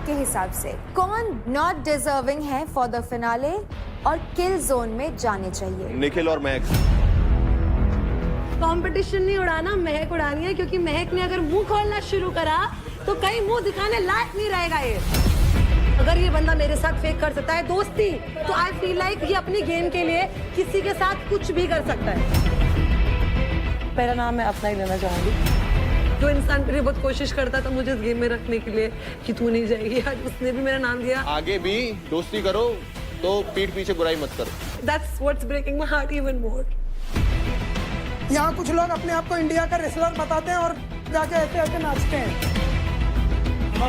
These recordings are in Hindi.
आपके हिसाब से कौन नॉट डिजर्विंग है फॉर द फिनाले और किल जोन में जाने चाहिए? निखिल और महक। कंपटीशन नहीं उड़ाना, महक उड़ानी है, क्योंकि महक ने अगर मुंह खोलना शुरू करा तो कहीं मुंह दिखाने लायक नहीं रहेगा ये। अगर ये बंदा मेरे साथ फेक कर सकता है दोस्ती, तो आई फील लाइक ये अपनी गेम के लिए किसी के साथ कुछ भी कर सकता है। पहला नाम मैं अपना ही लेना चाहूंगी। जो इंसान मेरी बहुत कोशिश करता था मुझे इस गेम में रखने के लिए कि तू नहीं जाएगी, आज उसने भी मेरा नाम दिया। आगे भी दोस्ती करो तो पीठ पीछे बुराई मत करो। That's what's breaking my heart even more. यहाँ कुछ लोग अपने आप को इंडिया का रेसलर बताते हैं और जाके ऐसे ऐसे नाचते हैं।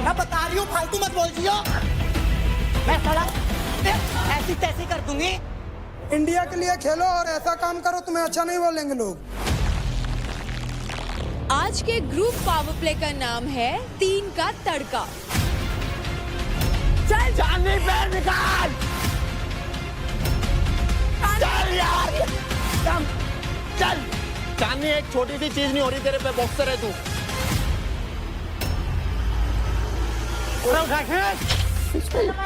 मैं बता रही हूँ, फालतू मत बोल जियो। मैं साला ऐसी तैसी कर दूंगी। इंडिया के लिए खेलो और ऐसा काम करो, तुम्हें अच्छा नहीं बोलेंगे लोग। आज के ग्रुप पावर प्ले का नाम है 3 का तड़का। चल चांदनी पैर निकाल। चल यार, चल। चांदनी एक छोटी सी चीज नहीं हो रही तेरे पे, बॉक्सर है तू।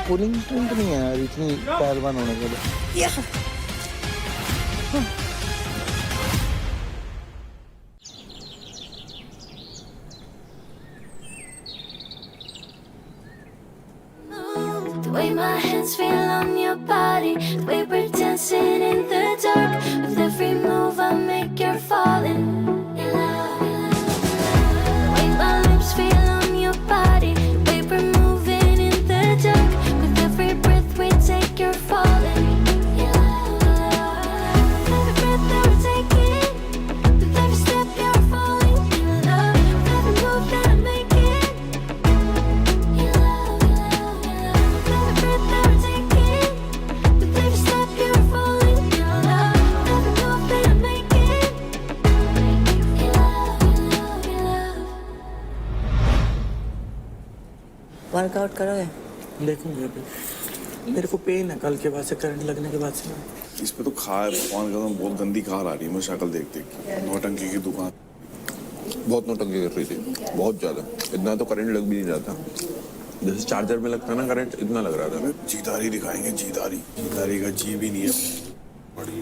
पुलिंग ट्रिंक नहीं है यार इतनी पहलवान होने के लिए। The way my hands feel on your body, the way we're dancing in the dark. With every move I make, you're falling in love. The way my lips feel on your body, the way we're moving in the dark. With every breath we take, you're falling in love. With every breath that we're taking, with every step you're falling in love. With every move that I'm making, in love, in love, in love. With every breath that we're taking, with every step you're falling in love. With every move that I'm making, in love, in love, in love. Workout करोगे? देखूंगी अभी। मेरे को पेन है कल के बाद से, करंट लगने के बाद से। इसमें तो खार भगवान का बहुत गंदी खार आ रही है। मैं शक्ल देख देख के। नौटंकी की दुकान बहुत नौटंकी कर रही थी, बहुत ज्यादा। इतना तो करंट लग भी नहीं जाता, जैसे चार्जर में लगता है ना करंट, इतना लग रहा था। जीदारी दिखाएंगे, जीदारी। जीदारी का जी भी नहीं है। बड़ी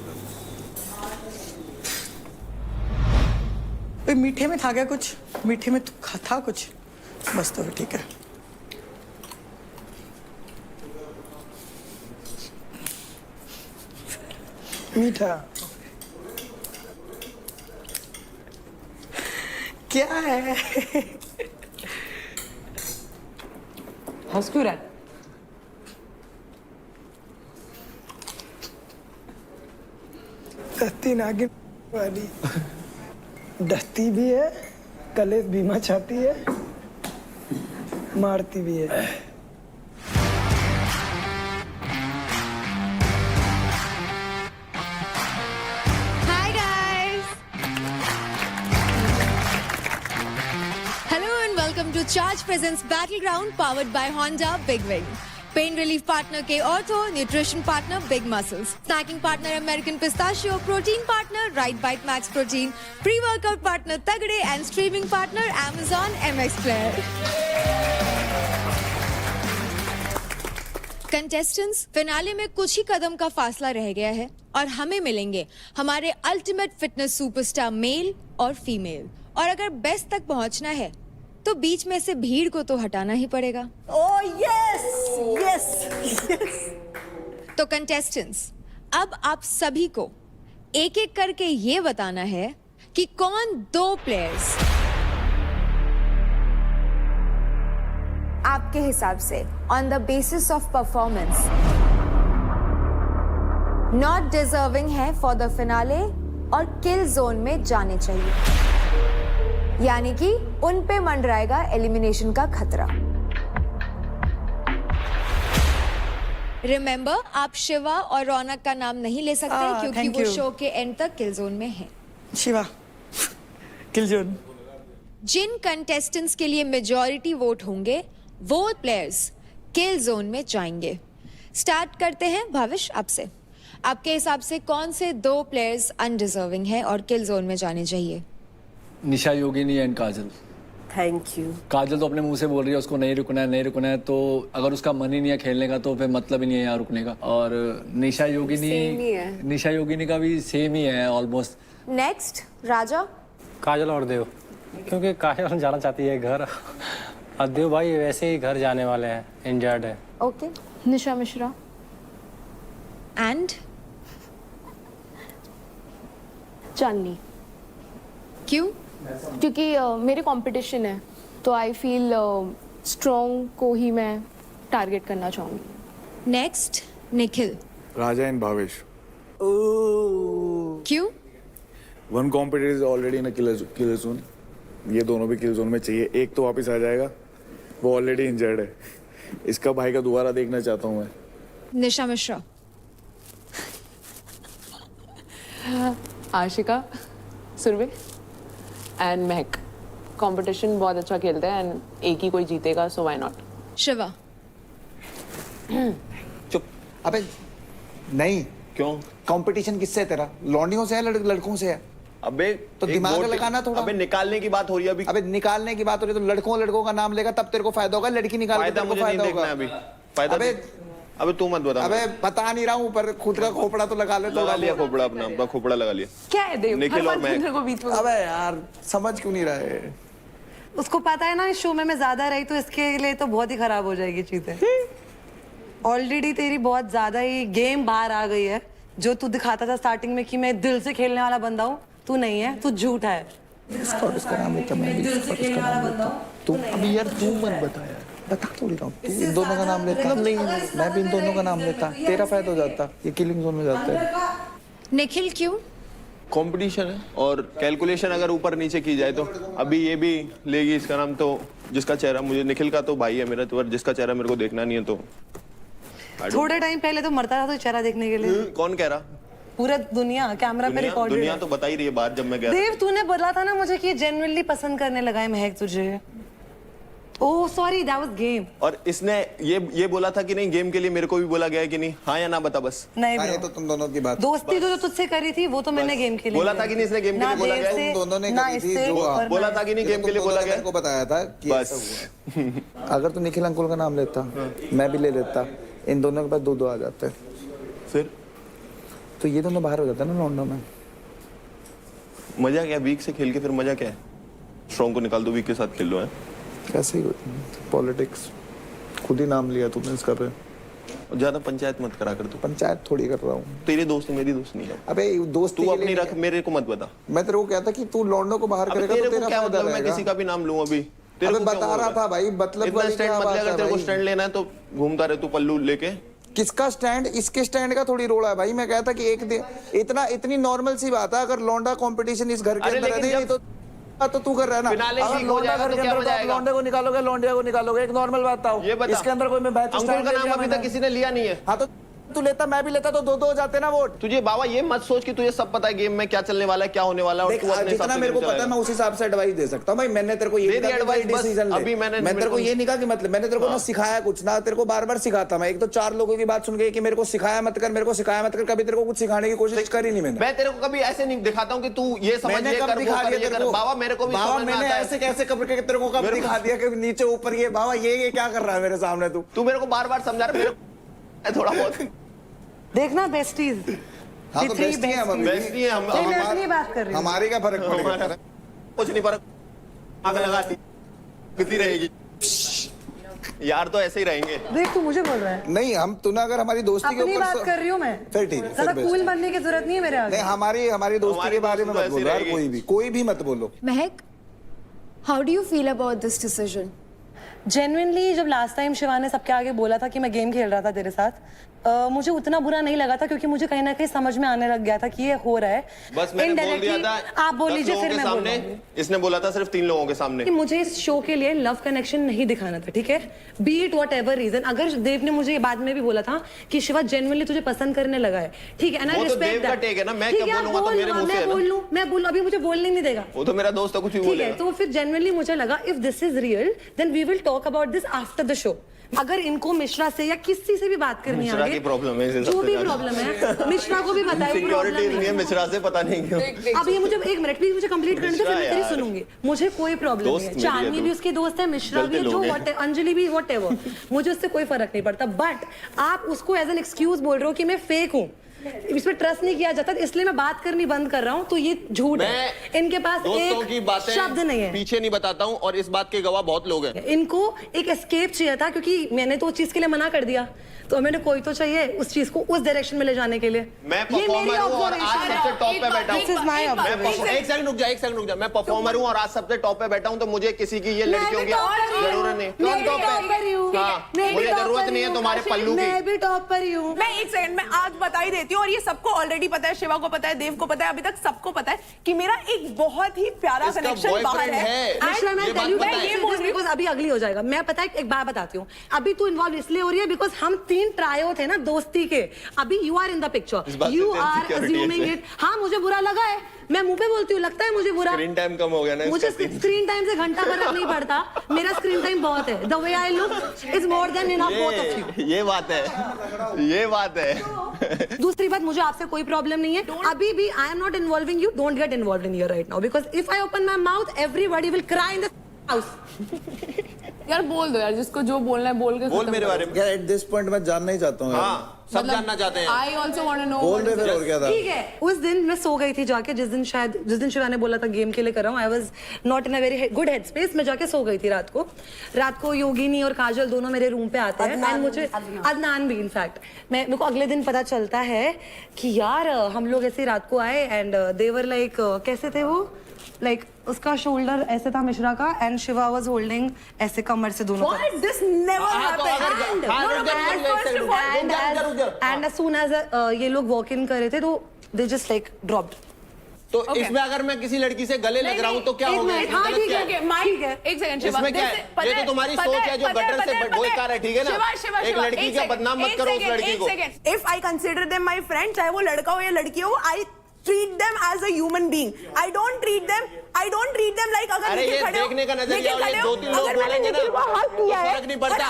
ओए, मीठे में था क्या कुछ? मीठे में था कुछ? बस तो ठीक है। मीठा क्या है? हंस क्यों रहा है? दस्ती नागिन वाली। डसती भी है, कलेश भी मचाती है, मारती भी है। Hi guys. Hello and welcome to Charge Presents Battleground powered by Honda Big Wing. Pain relief partner K Ortho, nutrition partner Big Muscles, snacking partner American Pistachio, protein partner Right Bite Max Protein, pre-workout partner Tagde and streaming partner Amazon MX Player. Contestants, finale में कुछ ही कदम का फासला रह गया है और हमें मिलेंगे हमारे अल्टीमेट फिटनेस सुपरस्टार मेल और फीमेल। और अगर बेस्ट तक पहुंचना है तो बीच में से भीड़ को तो हटाना ही पड़ेगा। Oh yes, yes, yes. तो कंटेस्टेंट्स, अब आप सभी को एक एक करके ये बताना है कि कौन 2 प्लेयर्स आपके हिसाब से on the basis of performance not deserving है फॉर द फिनाले और किल जोन में जाने चाहिए, यानी कि उन पे मंडराएगा एलिमिनेशन का खतरा। रिमेंबर, आप शिवा और रौनक का नाम नहीं ले सकते क्योंकि thank वो you. शो के एंड तक किल जोन में है। शिवा, किलजोन। जिन कंटेस्टेंट्स के लिए मेजॉरिटी वोट होंगे वो प्लेयर्स किल जोन में जाएंगे। स्टार्ट करते हैं भाविश आपसे। आपके हिसाब से कौन से 2 प्लेयर्स अनडिजर्विंग हैं और किल जोन में जाने चाहिए? Nisha Yogini and Kajal. Thank you. Kajal तो अपने मुंह से बोल रही है उसको नहीं रुकना है, नहीं रुकना है, तो अगर उसका मन ही नहीं है खेलने का तो फिर मतलब ही नहीं है यहाँ रुकने का। और निशा योगिनी का भी सेम ही है ऑलमोस्ट। नेक्स्ट राजा। काजल और देव, क्योंकि काजल जाना चाहती है घर और देव भाई वैसे ही घर जाने वाले हैं, इंजर्ड है। ओके। निशा मिश्रा एंड चांदनी। क्यों? क्योंकि मेरे कंपटीशन है तो आई फील स्ट्रॉन्ग को ही मैं टारगेट करना चाहूँगी। नेक्स्ट निखिल। राजा एंड भावेश। क्यों? One competitor is already in killer zone, ये दोनों भी किल जोन में चाहिए। एक तो वापस आ जाएगा, वो ऑलरेडी इंजर्ड है। इसका भाई का दोबारा देखना चाहता हूँ मैं। निशा Mishra. Ashika, Surabhi and Mahak. Competition बहुत अच्छा खेलते हैं एंड एक ही कोई जीतेगा, सो व्हाई नॉट। शिवा। चुप। अबे नहीं, क्यों? कंपटीशन किससे है तेरा? लौंडियों से है, लड़कों से है? अबे तो दिमाग लगाना थोड़ा। अबे निकालने की बात हो रही है अभी। अबे निकालने की बात हो रही है तो लड़कों का नाम लेगा तब तेरे को फायदा होगा। लड़की निकाल के फायदा तेरे को मुझे नहीं फायदा देखना होगा। है अभी। फायदा अबे तू मत बता। अबे बता नहीं रहा हूँ, पर खुद का खोपड़ा तो लगा ले। लगा लिया खोपड़ा, अपना खोपड़ा लगा लिया। क्या है देव? निखिल और मैं। को बीच में। अबे यार समझ क्यों नहीं रहे? उसको पता है ना इस शो में मैं ज्यादा रही तो इसके लिए तो बहुत ही खराब हो जाएगी चीजें। ऑलरेडी तेरी बहुत ज्यादा ही गेम बाहर आ गई है। जो तू दिखाता था स्टार्टिंग में कि मैं दिल से खेलने वाला बंदा हूँ, तू नहीं है, तू झूठा है। इसका नाम लेता मैं भी। दिल से खेलने वाला बंदा हूँ तू अभी यार तू मत बता यार, बता थोड़ी रहा हूँ। तू इन दोनों का नाम लेता नहीं, मैं भी इन दोनों का नाम लेता, तेरा फायदा हो जाता। ये किलिंग जोन में जाता है। निखिल क्यों? कंपटीशन है और कैलकुलेशन अगर ऊपर नीचे की जाए तो अभी ये भी लेगी इसका नाम, तो जिसका चेहरा मुझे, निखिल का तो भाई है मेरा, तो जिसका चेहरा मेरे को देखना नहीं है तो थोड़े टाइम पहले तो मरता था तो चेहरा देखने के लिए। कौन कह रहा? पूरा दुनिया कैमरा पे रिकॉर्ड। दुनिया तो बता ही रही है बात। जब मैं गया देव तूने बोला था ना मुझे कि जेन्युइनली पसंद करने लगा है महक तुझे। Oh sorry, that was game. और इसने ये बोला था कि नहीं, गेम के लिए मेरे को भी बोला गया है कि नहीं? हाँ या ना बता बस। नहीं ये तो तुम दोनों की बात। दोस्ती जो तुझसे करी थी वो तो मैंने गेम के लिए बोला था कि नहीं? इसने गेम के लिए बोला गया? तुम दोनों ने करी थी जो बोला था कि नहीं? गेम के लिए बोला गया? को बताया था कि बस। अगर तू निखिल अंकुल का नाम लेता, मैं भी ले लेता, इन दोनों के पास दो आ जाते, फिर तो ये दोनों बाहर हो जाता ना लॉन्डो में। मजा क्या वीक से खेल के? फिर मजा क्या है? स्ट्रॉन्ग को निकाल दो, वीक के साथ खेल लो। है कैसे ही पॉलिटिक्स, खुद ही नाम लिया तुमने इसका पे। ज्यादा पंचायत मत करा कर। तू पंचायत थोड़ी कर रहा हूँ। तेरे दोस्त मेरी दोस्त नहीं है। अबे दोस्ती तू अपनी रख, मेरे को मत बता। मैं तेरे को कहता कि तू लॉन्डो को बाहर करेगा तो तेरा फायदा रहेगा। मैं किसी का भी नाम लूं अभी? अबे बता रहा था भाई, मतलब इतना स्टैंड मत ले। अगर तेरे को स्टैंड लेना है तो घूमता रहे तू पल्लू लेके। किसका स्टैंड? इसके स्टैंड का थोड़ी रोड़ा है भाई। मैं कहता कि एक दिन इतनी नॉर्मल सी बात है, अगर लौंडा कंपटीशन इस घर के अंदर है नहीं तो तू कर रहा है ना। अगर लौंडा घर के अंदर आप लौंडे को निकालोगे, लौंडिया को निकालोगे, एक नॉर्मल बात था। इसके अंदर कोई मैं अंकुल का नाम अभी तक किसी ने लिया नहीं है। हाँ तो तू लेता, मैं भी लेता, तो दो हो जाते ना वोट। तुझे बाबा ये मत सोच कि तुझे सब पता है गेम में क्या चलने वाला है, क्या होने वाला है। जितना मेरे को पता है मैं उस हिसाब से एडवाइस दे सकता हूँ भाई। मैंने तेरे को ये डिसीजन अभी मैंने तेरे को ये नहीं कहा कि मतलब मैंने तेरे को ना सिखाया कुछ ना, तेरे को बार बार सिखाता मैं। एक तो 4 लोगों की बात सुन के कि मेरे को सिखाया मत कर, मेरे को सिखाया मत कर, कभी तेरे को कुछ सिखाने की कोशिश करी नहीं मैंने। मैं तेरे को कभी ऐसे नहीं दिखाता हूँ कि तू ये समझ ले कर, वो कर, ये कर। बाबा मेरे को भी बाबा मैंने ऐसे कैसे करके तेरे को कब दिखा दिया कि नीचे ऊपर ये बाबा ये क्या कर रहा है मेरे सामने? तू मेरे को बार बार समझा रहा है थोड़ा बहुत। देखना बेस्टीज। हाँ तो बेस्टी है हम। बेस्टी है हम। मैं अपनी बात कर रही हूँ। हमारी क्या फर्क पड़ेगा? कुछ नहीं फर्क। आग लगाती कितनी रहेगी यार, तो ऐसे ही रहेंगे। देख तू मुझे बोल रहा है। नहीं हम तूने अगर हमारी दोस्ती के अपनी ऊपर बात कर रही हूँ मैं। फिर ठीक है, ज्यादा कूल बनने की जरूरत नहीं है मेरे आगे। नहीं हमारी दोस्ती के बारे में मत बोलो यार, कोई भी मत बोलो। महक, how do you feel about this decision? Genuinely जब लास्ट टाइम शिवा ने सबके आगे बोला था कि मैं गेम खेल रहा था तेरे साथ, मुझे उतना बुरा नहीं लगा था, क्योंकि मुझे कहीं ना कहीं समझ में आने लग गया था कि ये हो रहा है। बस मैंने बोल दिया था। आप बोल लीजिए फिर मैं सामने। इसने बोला था सिर्फ 3 लोगों के सामने कि मुझे इस शो के लिए लव कनेक्शन नहीं दिखाना था, ठीक है? Be it whatever reason. अगर देव ने मुझे ये बाद में भी बोला था कि शिवा जेन्युइनली तुझे पसंद करने लगा है, ठीक है? वो तो देव का टेक है ना, मैं क्या बोलूंगा तो मेरे मुंह से है ना। मैं बोलूं, अभी मुझे बोलने नहीं देगा। वो तो मेरा दोस्त है, कुछ भी बोलेगा। तो फिर जेन्युइनली मुझे लगा if this is real then we will talk about this after the show. अगर इनको मिश्रा से या किसी से भी बात करनी है मिश्रा की प्रॉब्लम है, जो भी प्रॉब्लम है मिश्रा को भी बताया सिक्योरिटी नहीं है मिश्रा से, पता नहीं क्यों। अब ये मुझे एक मिनट प्लीज मुझे कंप्लीट करने दो, फिर मैं तेरी सुनूंगी। मुझे कोई प्रॉब्लम नहीं है, चांदनी भी उसकी दोस्त है, मिश्रा भी, जो अंजलि भी, व्हाटएवर, मुझे उससे कोई फर्क नहीं पड़ता। बट आप उसको एज एन एक्सक्यूज बोल रहे हो कि मैं फेक हूँ, इसमें ट्रस्ट नहीं किया जाता, इसलिए मैं बात करनी बंद कर रहा हूँ, तो ये झूठ है। इनके पास एक शब्द नहीं है, पीछे नहीं बताता हूँ, और इस बात के गवाह बहुत लोग हैं। इनको एक एस्केप चाहिए था, क्योंकि मैंने तो उस चीज के लिए मना कर दिया, तो मैंने कोई तो चाहिए उस चीज को उस डायरेक्शन में ले जाने के लिए। मैं परफॉर्मर हूँ और आज सबसे टॉप पे बैठा हूँ। एक सेकंड रुक जा, मैं परफॉर्मर हूँ और आज सबसे टॉप पे बैठा हूँ, तो मुझे किसी की ये लड़कियों की जरूरत नहीं। कौन टॉप पे? मुझे जरूरत नहीं है तुम्हारे पल्लू की। मैं भी टॉप पर ही हूँ। मैं एक सेकंड मैं आज बता ही देती हूँ, और ये सबको ऑलरेडी पता है, शिवा को पता है, देव को पता है, अभी तक सबको पता है कि मेरा एक बहुत ही प्यारा कनेक्शन बाहर है। अभी अगली हो जाएगा। मैं पता है एक बात बताती हूँ, अभी तू इन्वॉल्व इसलिए हो रही है बिकॉज हम 3 ट्रायो थे ना दोस्ती के, अभी you are in the picture, you are assuming it. हाँ मुझे बुरा लगा है, मैं मुंह पे बोलती हूँ, लगता है मुझे बुरा। स्क्रीन टाइम कम हो गया ना, मुझे स्क्रीन टाइम से घंटा फर्क नहीं पड़ता, मेरा स्क्रीन टाइम बहुत है। The way I look is more than enough both of you. ये बात है। दूसरी बात, मुझे आपसे कोई प्रॉब्लम नहीं है, अभी भी I am not involving you, don't get involve in here right now, because if I open my mouth everybody will cry in the house. यार बोल दो यार, जिसको जो बोलना है बोल के बोल मेरे बारे में। यार एट दिस पॉइंट मैं जानना ही चाहता हूँ। हाँ सब जानना चाहते हैं। I also want to know. बोल दे फिर, और क्या था? ठीक है, उस दिन मैं सो गई थी जाके, जिस दिन शिवा ने बोला था गेम के लिए कर रहा हूँ, I was not in a very good head space, मैं जाके सो गई थी रात को योगिनी और काजल दोनों मेरे रूम पे आते हैं, एंड मुझे अदनान भी इनफैक्ट मेरे को अगले दिन पता चलता है कि यार हम लोग ऐसे रात को आए, एंड देवर लाइक कैसे थे वो, लाइक उसका शोल्डर ऐसे था मिश्रा का, एंड शिवा वाज होल्डिंग ऐसे कमर से दोनों। What? This never happened. And as soon as ये लोग वॉक इन कर रहे थे, तो they just like dropped. तो इसमें अगर मैं किसी लड़की से गले लग रहा हूँ तो क्या होगा? हाँ ठीक है, एक सेकंड शिवा, इसमें क्या है? ये तो तुम्हारी सोच है जो गटर से बेकार है, ठीक है ना? एक लड़की का बदनाम मत करो उस लड़की को। If I consider them my friend, चाहे वो लड़का हो या लड़की हो, I treat them as a human being. I don't treat them like अगर अरे ये देखने का नजरिया, ये 2-3 लोग बोलेंगे ना, फर्क नहीं पड़ता।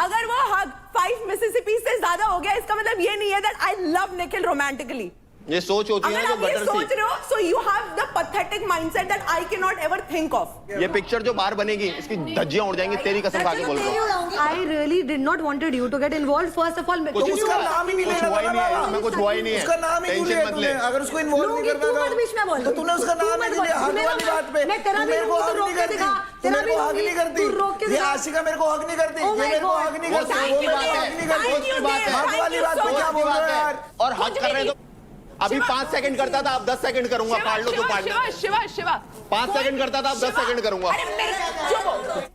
अगर वो हग 5 मिसिसिपी से ज्यादा हो गया, इसका मतलब ये नहीं है that I love Nikhil romantically. ये सोच होती है ना जो गटर सी। सोच रहे हो, so you have the pathetic mindset that I cannot ever think of. ये पिक्चर जो बाहर बनेगी, इसकी धज्जियां उड़ जाएंगी, तेरी कसम खा के बोल रहा हूँ। I really did not wanted you to get involved. First of all, उसका नाम ही नहीं लेना था ना, इसमें कुछ हुआ ही नहीं है, उसका नाम ही क्यों लिया तूने? अगर उसको इन्वॉल्व नहीं करना था तो तूने उसका नाम ही नहीं लिया। हक वाली बात पे मेरे को हक नहीं करती, मेरे को हक नहीं करती, ये आशिका मेरे को हक नहीं करती, ये मेरे को हक नहीं करती, वो हक नहीं करती। हक वाली बात पे क्या बोल रहे हो यार? और हक कर रहे हैं तो अभी 5 सेकंड करता था, अब 10 सेकंड करूंगा। पाड़ लो तो पाड़ लो। शिवा 5 सेकंड करता था, अब 10 सेकंड करूंगा।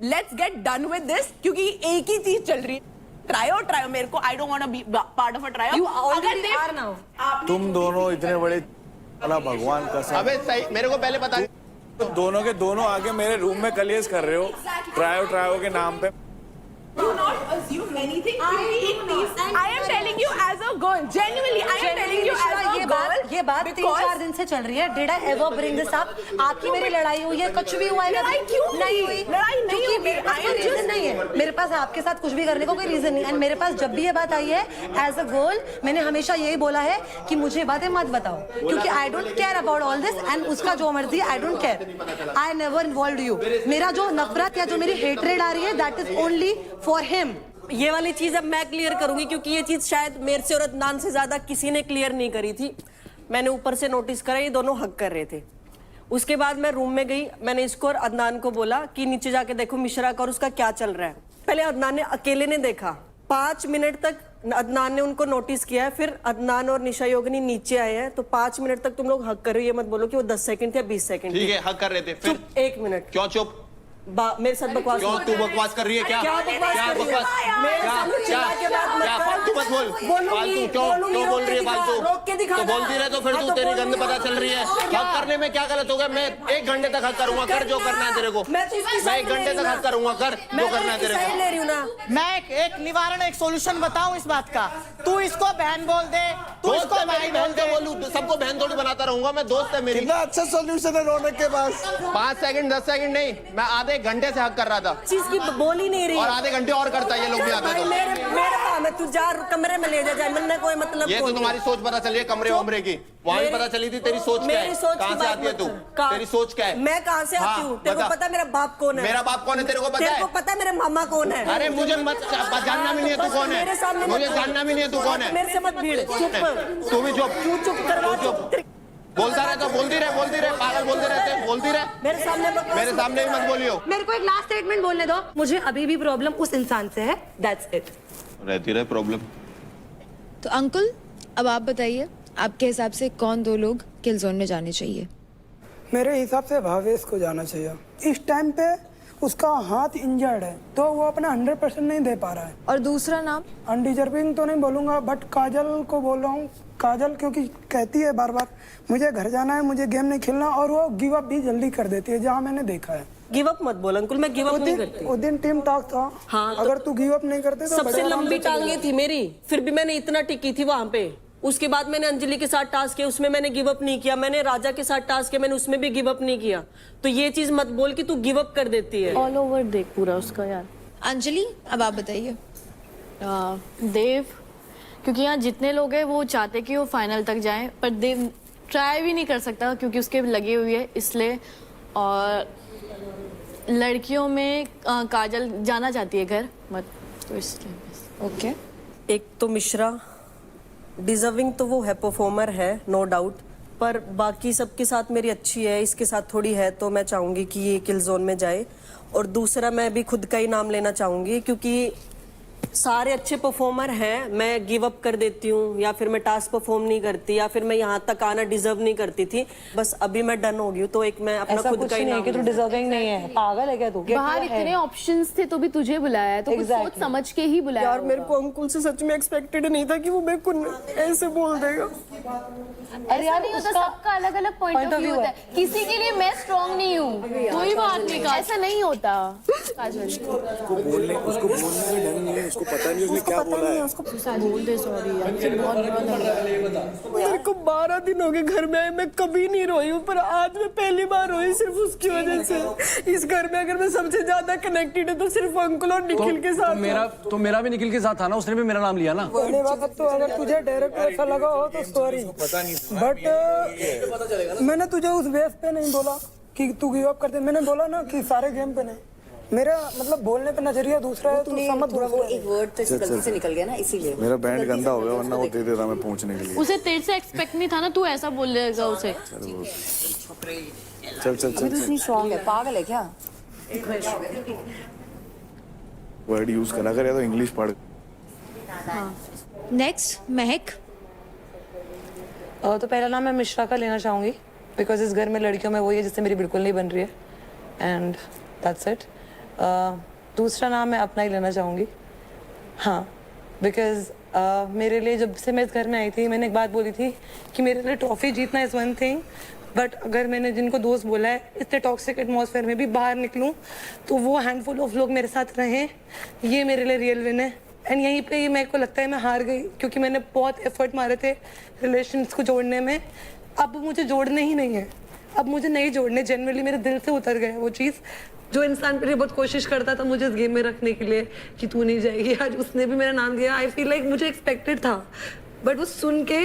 Let's get done with this, क्योंकि एक ही चीज चल रही है। ट्रायो मेरे को, I don't want to be part of a trio. तुम दोनों इतने बड़े, अल्लाह भगवान कसम। अबे सही, मेरे को पहले पता। तुम दोनों के दोनों आके मेरे रूम में कलेश कर रहे हो ट्रायो के नाम पे। Do not assume anything. I am telling you as a girl. Genuinely, I am telling you as a girl. ये बात 3-4 दिन से चल रही है. Did I ever bring this up? आपकी मेरी लड़ाई हुई है, कुछ भी हुआ है? लड़ाई क्यों नहीं हुई? लड़ाई नहीं हुई. कोई रीजन नहीं है. मेरे पास आपके साथ कुछ भी करने को कोई रीजन नहीं. एंड मेरे पास जब भी ये बात आई है, एज अ गर्ल मैंने हमेशा यही बोला है कि मुझे बातें मत बताओ, क्योंकि I don't care about all this. And उसका जो मर्जी, I don't care. I never involve you. मेरा जो नफरत या जो मेरी हेट्रेड आ रही है, that is only for him. ये वाली चीज अब मैं क्लियर करूंगी, क्योंकि ये चीज शायद मेरे से और अदनान से ज्यादा किसी ने क्लियर नहीं करी थी. मैंने ऊपर से नोटिस करा ये दोनों हक कर रहे थे. उसके बाद मैं रूम में गई, मैंने इसको और अदनान को बोला कि नीचे जाके देखो मिश्रा का और उसका क्या चल रहा है. पहले अदनान ने अकेले ने देखा, 5 मिनट तक अदनान ने उनको नोटिस किया है. फिर अदनान और निशा योगिनी नीचे आए हैं, तो 5 मिनट तक तुम लोग हक कर रहे हो. ये मत बोलो कि वो 10 सेकंड या 20 सेकंड. ठीक है, हक कर रहे थे. फिर 1 मिनट क्यों चुप? मेरे साथ बकवास क्यों? तू बकवास कर रही है क्या? क्या बकवास? फालतू मत बोल. फालतू क्यों बोल रही है? फालतू के दिखा। तो बोलती रहे तो फिर तू तेरी गंद पता चल रही है। हक करने में क्या गलत होगा? मैं 1 घंटे तक हक करूंगा, कर जो करना है तेरे को। मैं 1 घंटे तक हक करूंगा, कर जो करना है तेरे को। ले रही हूँ ना मैं एक निवारण, एक सॉल्यूशन बताऊं इस बात का। तू इसको बहन बोल दे, तू इसको भाई बोल दे। बोलूं सबको बहन थोड़ी बनाता रहूंगा मैं, दोस्त है मेरी। कितना अच्छा सॉल्यूशन है रौनक के पास। 5 सेकंड 10 सेकंड नहीं, मैं आधे घंटे से हक कर रहा था। चीज की बोल ही नहीं रही और आधे घंटे और करता है ये लोग भी आते भाई। तो। मेरे काम है, तू जा कमरे में ले जा, मैंने कोई मतलब। ये तो तुम्हारी सोच पता चली है कमरे वमरे की, वहाँ भी पता चली थी तेरी सोच क्या है। कहाँ से आती है तू? तेरी सोच क्या है? मैं कहाँ से आती हूँ? तेरे को पता है मेरा बाप कौन है? मेरा बाप कौन है तेरे को पता है? तेरे को पता है मेरे मामा कौन है? अरे मुझे मत जानना भी नहीं है तू कौन है, मुझे जानना भी नहीं है तू कौन है। मेरे से मत भीड़, चुप। तू भी चुप कर। बोलता रहता, बोलती रहे, पागल बोलते रहते, बोलती रहे। मेरे सामने भी मत बोलियो। मेरे को एक लास्ट स्टेटमेंट बोलने दो। मुझे अभी भी प्रॉब्लम उस इंसान से है, दैट्स इट। रहती रहे प्रॉब्लम। तो अंकुल अब आप बताइए, आपके हिसाब से कौन 2 लोग किल जोन में जाने चाहिए? मेरे हिसाब से भावेश को जाना चाहिए। इस टाइम पे उसका हाथ इंजर्ड है तो वो अपना 100% नहीं दे पा रहा है। और दूसरा नाम? अनडिजर्विंग तो नहीं बोलूंगा, बट काजल को बोल रहा हूँ। काजल क्योंकि कहती है बार बार मुझे घर जाना है, मुझे गेम नहीं खेलना, और वो गिव अप भी जल्दी कर देती है, जहाँ मैंने देखा है। गिव अप मत बोल अंकुल, मैं गिव अप नहीं करती। उस दिन टीम टॉक था। हाँ, अगर तू गिव अप नहीं करते तो सबसे लंबी टांगे थी मेरी, फिर भी मैंने इतना टिकी थी वहां पे। उसके बाद मैंने अंजलि के साथ टास्क किया, उसमें मैंने गिव अप नहीं किया। मैंने राजा के साथ टास्क किया, मैंने उसमें भी गिव अप नहीं किया। तो ये चीज मत बोल कि तू गिव अप कर देती है। ऑल ओवर देख पूरा उसका यार। अंजलि अब आप बताइए। देव, क्योंकि यहाँ जितने लोग हैं वो चाहते कि वो फाइनल तक जाएं, पर देव ट्राई भी नहीं कर सकता क्योंकि उसके लगे हुई है, इसलिए। और लड़कियों में काजल जाना चाहती है घर मत, तो इसलिए। ओके। एक तो मिश्रा डिजर्विंग तो वो है, परफॉर्मर है नो डाउट, पर बाकी सबके साथ मेरी अच्छी है, इसके साथ थोड़ी है, तो मैं चाहूंगी कि ये किल जोन में जाए। और दूसरा मैं भी खुद का ही नाम लेना चाहूंगी क्योंकि सारे अच्छे परफॉर्मर हैं, मैं गिव अप कर देती हूँ या फिर मैं टास्क परफॉर्म नहीं करती या फिर मैं यहाँ तक आना डिजर्व नहीं करती थी। बस अभी मैं डन हो गई हूँ, तो एक मैं अपना खुद का ही नाम। कि तू डिजर्विंग नहीं है, पागल है क्या तू? बाहर इतने ऑप्शंस थे तो भी तुझे बुलाया है, तो कुछ सोच समझ के ही बुलाया। यार मेरे को अंकुल से सच में एक्सपेक्टेड नहीं था कि वो मेरे को ऐसे बोल देगा। अरे यार नहीं होता, सबका अलग अलग पॉइंट ऑफ व्यू होता है। किसी के लिए मैं स्ट्रांग नहीं हूँ, कोई बात नहीं, ऐसा नहीं होता। उसको बोलने में ढंग नहीं है, उसको पता नहीं उसने क्या बोला है। बोल दे सॉरी यार, मुझे बहुत बुरा लग रहा है। मेरे को 12 दिन हो गए घर में आए, मैं कभी नहीं रोई हूँ, पर आज मैं पहली बार रोई सिर्फ उसकी वजह से। इस घर में अगर मैं सबसे ज्यादा कनेक्टेड है तो सिर्फ अंकुल और निखिल के साथ। मेरा भी निखिल के साथ था ना, उसने भी मेरा नाम लिया ना। पहले वक्त तो अगर तुझे डायरेक्ट ऐसा लगा हो तो सॉरी, बट मैंने तुझे उस बेस पे नहीं बोला कि तू गिव अप कर दे। मैंने बोला ना कि सारे गेम पे नहीं, मेरा मतलब बोलने पे नजरिया दूसरा है, तू समझ। वो एक वर्ड तो गलती से निकल गया ना, इसीलिए मेरा बैंड गंदा हो गया, वरना वो दे देता मैं पहुंचने के लिए। उसे तेरे से एक्सपेक्ट नहीं था ना, तू ऐसा बोलेगा उसे। चल इतनी स्ट्रांग है, पागल है क्या? वर्ड यूज करा कर या तो इंग्लिश पढ़। नेक्स्ट महक। तो पहला नाम मैं मिश्रा का लेना चाहूँगी बिकॉज इस घर में लड़कियों में वही है जिससे मेरी बिल्कुल नहीं बन रही है, एंड दैट्स इट। दूसरा नाम मैं अपना ही लेना चाहूँगी, हाँ, बिकॉज मेरे लिए जब से मैं इस घर में आई थी मैंने एक बात बोली थी कि मेरे लिए ट्रॉफी जीतना इज़ वन थिंग, बट अगर मैंने जिनको दोस्त बोला है इतने टॉक्सिक एटमॉस्फेयर में भी बाहर निकलूँ तो वो हैंडफुल ऑफ लोग मेरे साथ रहें, ये मेरे लिए रियल विन है। एंड यहीं पे ही मेरे को लगता है मैं हार गई क्योंकि मैंने बहुत एफर्ट मारे थे रिलेशंस को जोड़ने में, अब मुझे जोड़ने ही नहीं है, अब मुझे नहीं जोड़ने, जनरली मेरे दिल से उतर गया वो चीज़। जो इंसान मेरे लिए बहुत कोशिश करता था मुझे इस गेम में रखने के लिए कि तू नहीं जाएगी, आज उसने भी मेरा नाम दिया। आई फील लाइक मुझे एक्सपेक्टेड था, बट वो सुन के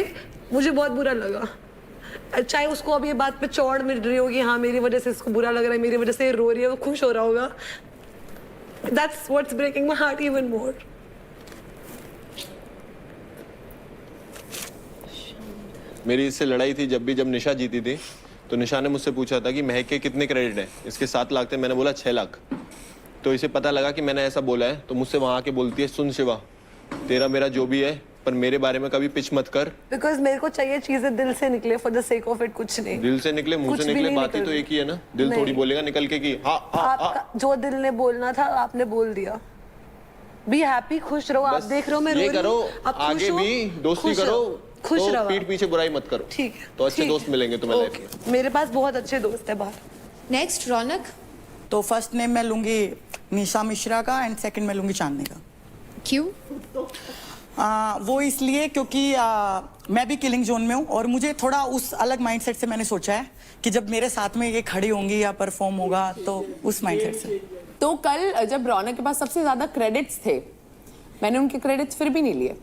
मुझे बहुत बुरा लगा। चाहे उसको अब ये बात पे चौड़ मिल रही होगी, हाँ मेरी वजह से इसको बुरा लग रहा है, मेरी वजह से ये रो रही है, वो खुश हो रहा होगा। That's what's breaking my heart even more. मेरी इससे लड़ाई थी जब निशा जीती थी, तो निशा ने मुझसे पूछा था कि महक के कितने क्रेडिट है, इसके 7 लाख थे, मैंने बोला 6 लाख। तो इसे पता लगा कि मैंने ऐसा बोला है, तो मुझसे वहां आके बोलती है, सुन शिवा, तेरा मेरा जो भी है, पर मेरे बारे में कभी पिच मत कर, बिकॉज मेरे को चाहिए चीजें दिल से निकले, for the sake of it, कुछ नहीं। दिल से निकले, मुंह से निकले, बातें तो एक ही है ना, दिल थोड़ी बोलेगा निकल के कि हाँ आपका जो दिल ने बोलना था आपने बोल दिया। बी हैप्पी, खुश रहो। आप देख रहे हो मैं रो रही हूं, करो, आगे भी दोस्ती करो, खुश तो रहो। पीठ पीछे बुराई मत करो, ठीक है, तो अच्छे ठीक दोस्त है। मिलेंगे तुम्हें लाइफ ओके, में। मेरे पास बहुत अच्छे दोस्त है बाहर। नेक्स्ट रौनक। तो फर्स्ट नेम मैं लूंगी निशा मिश्रा का एंड सेकंड मैं लूंगी चांदनी का। क्यों? वो इसलिए क्योंकि मैं भी किलिंग जोन में हूँ और मुझे थोड़ा उस अलग माइंडसेट से मैंने सोचा है कि जब मेरे साथ में ये खड़ी होंगी या परफॉर्म होगा तो उस माइंडसेट से। तो कल जब रौनक के पास सबसे ज्यादा क्रेडिट्स थे, मैंने उनके क्रेडिट्स फिर भी नहीं लिए।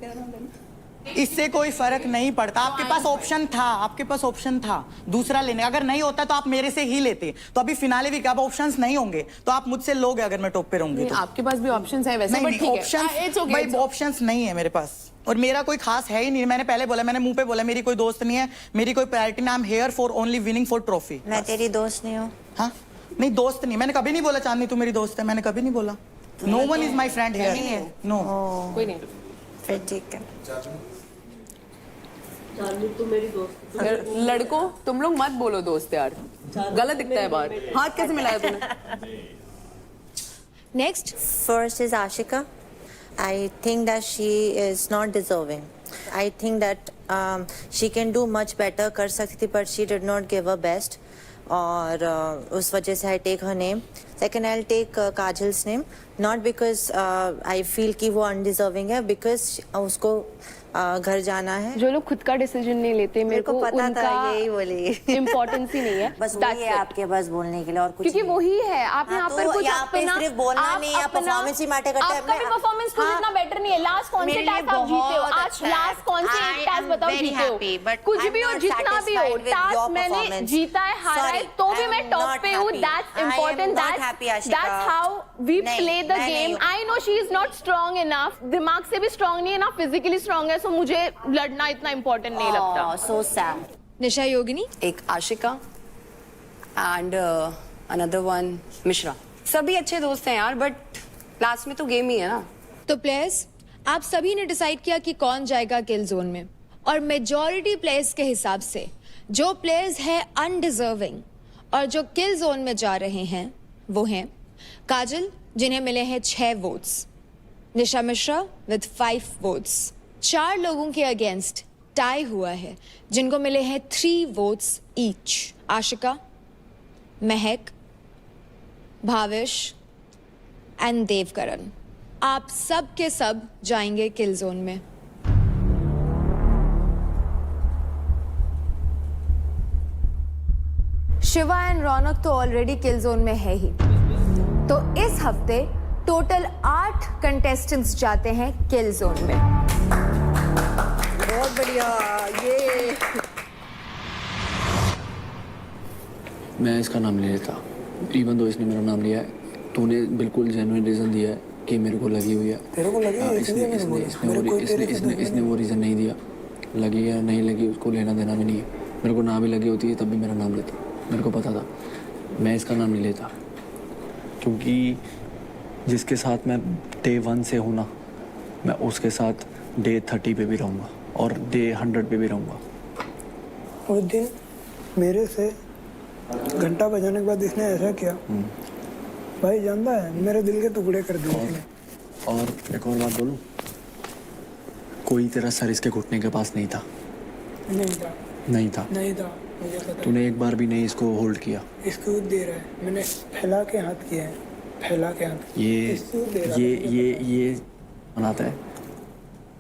इससे कोई फर्क नहीं पड़ता, आपके पास ऑप्शन था, आपके पास ऑप्शन था दूसरा लेने, अगर नहीं होता तो आप मेरे से ही लेते। तो अभी फिनाले वीक अब ऑप्शंस नहीं होंगे तो आप मुझसे लोगे अगर मैं टॉप पे रहूंगी तो। आपके पास भी ऑप्शंस है वैसे, नहीं, बट नहीं, ठीक है। ऑप्शंस भाई ऑप्शंस नहीं है मेरे पास और मेरा कोई खास है ही नहीं। मैंने पहले बोला, मैंने मुंह पे बोला मेरी कोई दोस्त नहीं है, मेरी कोई प्रायोरिटी नहीं, I am here for only winning for trophy. मैं तेरी दोस्त नहीं हूँ। हाँ नहीं दोस्त नहीं, मैंने कभी नहीं बोला चांदनी तू मेरी दोस्त है, मैंने कभी नहीं बोला। No one is my friend here, no कोई नहीं। फिर ठीक है। लड़कों तुम लोग मत बोलो दोस्त यार, गलत दिखता है बाहर। हाथ कैसे मिलाया तूने? Next. First is Ashika. I think that she is not deserving. I think that she can do much better कर सकती थी, but she did not give her best. और उस वजह से I take her name. Second, I'll take Kajal's name. Not because I feel कि वो undeserving है, because उसको घर जाना है। जो लोग खुद का डिसीजन नहीं लेते, मेरे को पता उनका था यही बोलेगी। इम्पोर्टेंस ही नहीं है। बस वही है आपके पास बोलने के लिए और कुछ क्योंकि नहीं। वही है, आप यहाँ पर कुछ यहाँ पे सिर्फ बोलना नहीं है, परफॉर्मेंस ही मैटर करता है। आपका भी परफॉर्मेंस कुछ इतना बेटर नहीं है। लास्ट कौन से टास्क आप जीते हो? आज लास्ट कौन से एक टास्क बताओ जीते हो? कुछ भी हो, जितना भी हो, टास्क मैंने जीता है, हारा है, तो भी मैं टॉप पे हूँ। That's important, that's how we play the game. I know she is not strong enough, दिमाग से भी स्ट्रॉन्ग नहीं है ना, फिजिकली स्ट्रॉन्ग है, सो मुझे लड़ना इतना इम्पोर्टेंट नहीं लगता। So sad. निशा योगिनी। एक Ashika and another one Mishra. सभी अच्छे दोस्त हैं यार, बट लास्ट में तो गेम ही है ना। तो प्लेयर्स, आप सभी ने डिसाइड किया कि कौन जाएगा किल जोन में, और मेजॉरिटी प्लेयर्स के हिसाब से जो प्लेयर्स है अनडिजर्विंग और जो किल जोन में जा रहे हैं वो हैं काजल, जिन्हें मिले हैं 6 votes, Nisha Mishra with 5 votes. 4 लोगों के अगेंस्ट टाई हुआ है, जिनको मिले हैं 3 votes each. Ashika, Mahak, Bhavish and Devkaran. आप सब के सब जाएंगे किल जोन में। शिवा एंड रौनक तो ऑलरेडी किल जोन में है ही, तो इस हफ्ते टोटल 8 कंटेस्टेंट्स जाते हैं किल जोन में। बहुत बढ़िया, ये मैं इसका नाम ले लेता, इवन दो इसने मेरा नाम लिया है। तूने बिल्कुल जेन्युइन रीजन दिया है कि मेरे को लगी हुई है। तेरे को लगी है, इसने वो रीजन नहीं दिया। लगी या नहीं लगी उसको लेना देना भी नहीं है। मेरे को ना भी लगी होती है तब भी मेरा नाम लेता, मेरे को पता था। मैं इसका नाम नहीं लेता क्योंकि जिसके साथ मैं डे 1 से हूँ ना, मैं उसके साथ डे 30 पे भी रहूँगा और डे 100 पे भी रहूँगा। उस दिन मेरे से घंटा बजाने के बाद इसने ऐसा किया, भाई जानता है मेरे दिल के टुकड़े कर दिए इसने। और एक और बात बोलूं, कोई तेरा सर इसके घुटने के पास नहीं था। नहीं था मुझे पता। तूने एक बार भी नहीं इसको होल्ड किया। इसको दे रहा है, मैंने फैला के हाथ किया है, फैला के हाथ। ये बनाता है,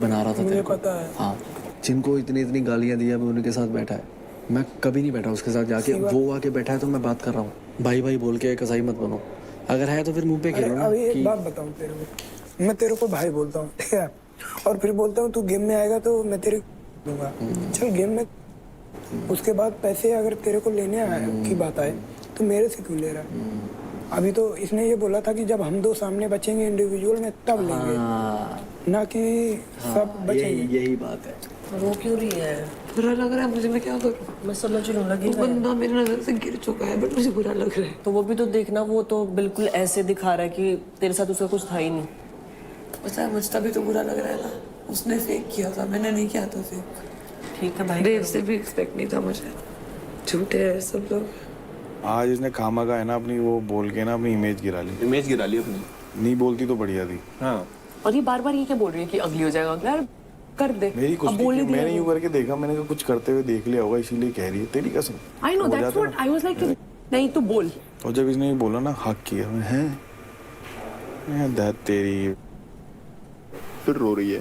बना रहा था मुझे तेरे को। पता है। हाँ, जिनको इतनी गालियां दी है मैं उनके साथ बैठा है। मैं कभी नहीं बैठा उसके साथ जाके, वो आके बैठा है तो मैं बात कर रहा हूँ। भाई भाई बोल के कसाई मत बनो, अगर है तो फिर मुंह पे खेलो ना। अभी एक बात बताऊँ तेरे को, मैं तेरे को भाई बोलता हूँ, ठीक है, और फिर बोलता हूँ तू गेम में आएगा तो मैं तेरे दूंगा। चल गेम में, उसके बाद पैसे अगर तेरे को लेने आए की बात आए तो मेरे से क्यों ले रहा है? अभी तो इसने ये बोला था कि जब हम 2 सामने बचेंगे इंडिविजुअल में तब लेंगे, ना कि सब बचेंगे। यही बात है। रो क्यों रही है? बुरा लग रहा है मुझे, मैं क्या करूं? मैं समझ लूं, लगी है। बंदा मेरी नजर से गिर चुका है, बट मुझे बुरा लग रहा है। तो वो भी तो देखना, वो तो बिल्कुल ऐसे दिखा रहा है कि तेरे साथ उसका कुछ था ही नहीं। पता है मुझे तभी तो बुरा लग रहा है ना, उसने फेक किया था, मैंने नहीं किया था फेक। ठीक है भाई, देव से भी एक्सपेक्ट नहीं था मुझे। झूठे हैं सब लोग। आज इसने खामा का है ना अपनी वो बोल के ना अपनी इमेज गिरा ली अपनी। नहीं बोलती तो बढ़िया थी। हाँ, और ये बार बार ये क्या बोल रही है कि अगली हो जाएगा? यार कर दे। मेरी कुछ नहीं, मैंने यूं करके देखा, मैंने कहा कुछ करते हुए देख लिया होगा इसीलिए कह रही है, तेरी कसम। I know that's what I was like, नहीं तू बोल। और जब इसने बोला ना हक किया, मैं हैं दैट तेरी, फिर रो रही है।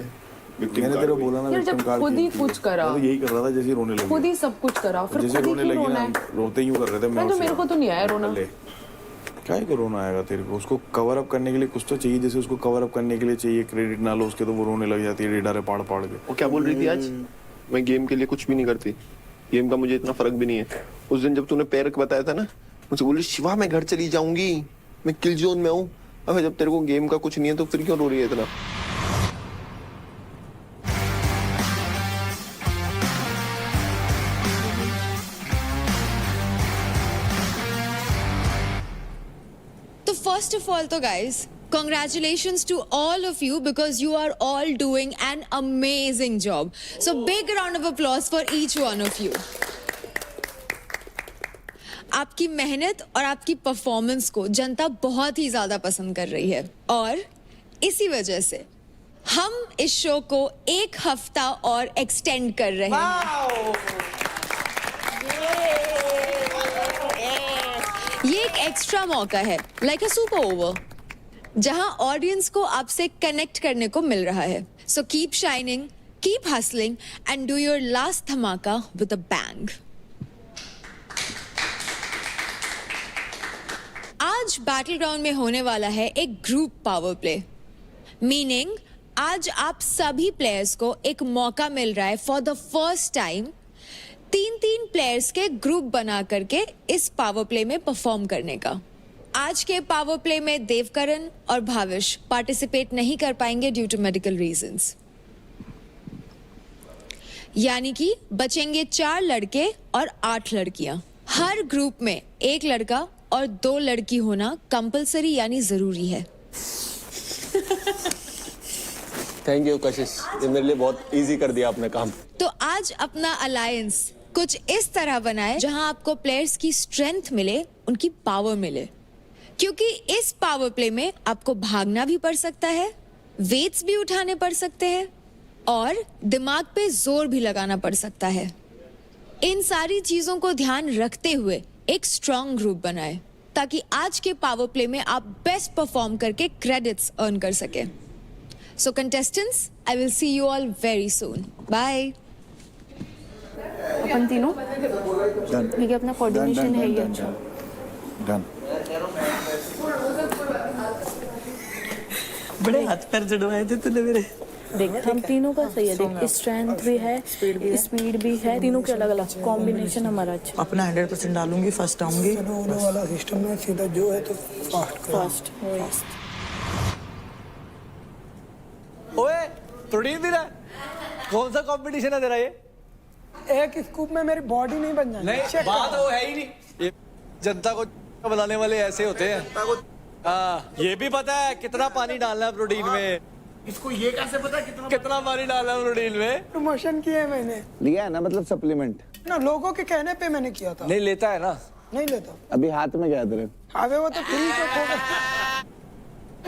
मैंने तेरे को बोला ना यार जब खुद ही कुछ करा, तो यही कर रहा था जैसे रोने लगी, खुद ही सब कुछ करा, फिर जैसे खुद ही रोने क्यों लगी रोना ना, है? रोते यूं कर रहे थे। मैं तो मेरे को तो नहीं आया रोना। क्या को रोना आएगा तेरे को? उसको कवर अप करने के लिए कुछ तो चाहिए, जैसे उसको कवर अप करने के लिए चाहिए क्रेडिट ना लो उसके, तो वो रोने लग जाती है रेडारे पाड़ पाड़ के। वो क्या बोल रही थी आज? मैं गेम के लिए कुछ भी नहीं करती, गेम का मुझे इतना फर्क भी नहीं है। उस दिन जब तूने पैर बताया था ना, मुझे बोली शिवा मैं घर चली जाऊंगी, मैं किल जोन में हूँ। अब जब तेरे को गेम का कुछ नहीं है तो फिर क्यों रो रही है इतना? तो फर्स्ट ऑफ ऑल तो guys, congratulations to all of you because you are all doing an amazing job. So big round of applause for each one of you. आपकी मेहनत और आपकी परफॉर्मेंस को जनता बहुत ही ज्यादा पसंद कर रही है और इसी वजह से हम इस शो को 1 हफ्ता और एक्सटेंड कर रहे हैं। ये एक एक्स्ट्रा मौका है, लाइक अ सुपर ओवर, जहां ऑडियंस को आपसे कनेक्ट करने को मिल रहा है। So keep shining, keep hustling and do your last धमाका विद अ बैंग। आज बैटल ग्राउंड में होने वाला है एक ग्रुप पावर प्ले, मीनिंग आज आप सभी प्लेयर्स को एक मौका मिल रहा है for the first time 3-3 players के ग्रुप बना करके इस पावर प्ले में परफॉर्म करने का। आज के पावर प्ले में देवकरण और भाविश पार्टिसिपेट नहीं कर पाएंगे ड्यू टू मेडिकल रीजंस, यानी कि बचेंगे 4 लड़के और 8 लड़कियां। हर ग्रुप में 1 लड़का और 2 लड़की होना कंपलसरी यानी जरूरी है। थैंक यू कशिश, ये मेरे लिए बहुत इजी कर दिया आपने काम। तो आज अपना अलायंस कुछ इस तरह बनाए जहां आपको प्लेयर्स की स्ट्रेंथ मिले, उनकी पावर मिले, क्योंकि इस पावर प्ले में आपको भागना भी पड़ सकता है, वेट्स भी उठाने पड़ सकते हैं और दिमाग पे जोर भी लगाना पड़ सकता है। इन सारी चीजों को ध्यान रखते हुए एक स्ट्रॉन्ग ग्रुप बनाए ताकि आज के पावर प्ले में आप बेस्ट परफॉर्म करके क्रेडिट्स अर्न कर सके। So contestants, I will see you all very soon. Bye. अपन तीनों ठीक है, अपना कोऑर्डिनेशन है ये अच्छा। डन। बड़े हाथ पैर जुड़वाए थे तूने मेरे। देख हम तीनों का सही है, देख स्ट्रेंथ भी है, स्पीड भी है, तीनों के अलग अलग कॉम्बिनेशन हमारा अच्छा। अपना 100% डालूंगी, फर्स्ट आऊंगी। स्लो वाला सिस्टम में सीधा जो है तो फास्ट। ओए प्रोटीन भी रहा है? कौन सा कंपटीशन है तेरा ये? एक स्कूप में मेरी बॉडी नहीं बन जाती। नहीं, बात वो है ही नहीं। ये जनता को बनाने वाले ऐसे होते हैं। हाँ, ये भी पता है कितना पानी डालना है प्रोटीन में। इसको ये कैसे पता कितना पानी डालना है प्रोटीन में? प्रमोशन किया है मैंने। लिया है ना, मतलब सप्लीमेंट ना, लोगों के कहने पे मैंने किया था। नहीं लेता है ना? नहीं लेता। अभी हाथ में क्या तेरे? अबे वो तो ठीक है,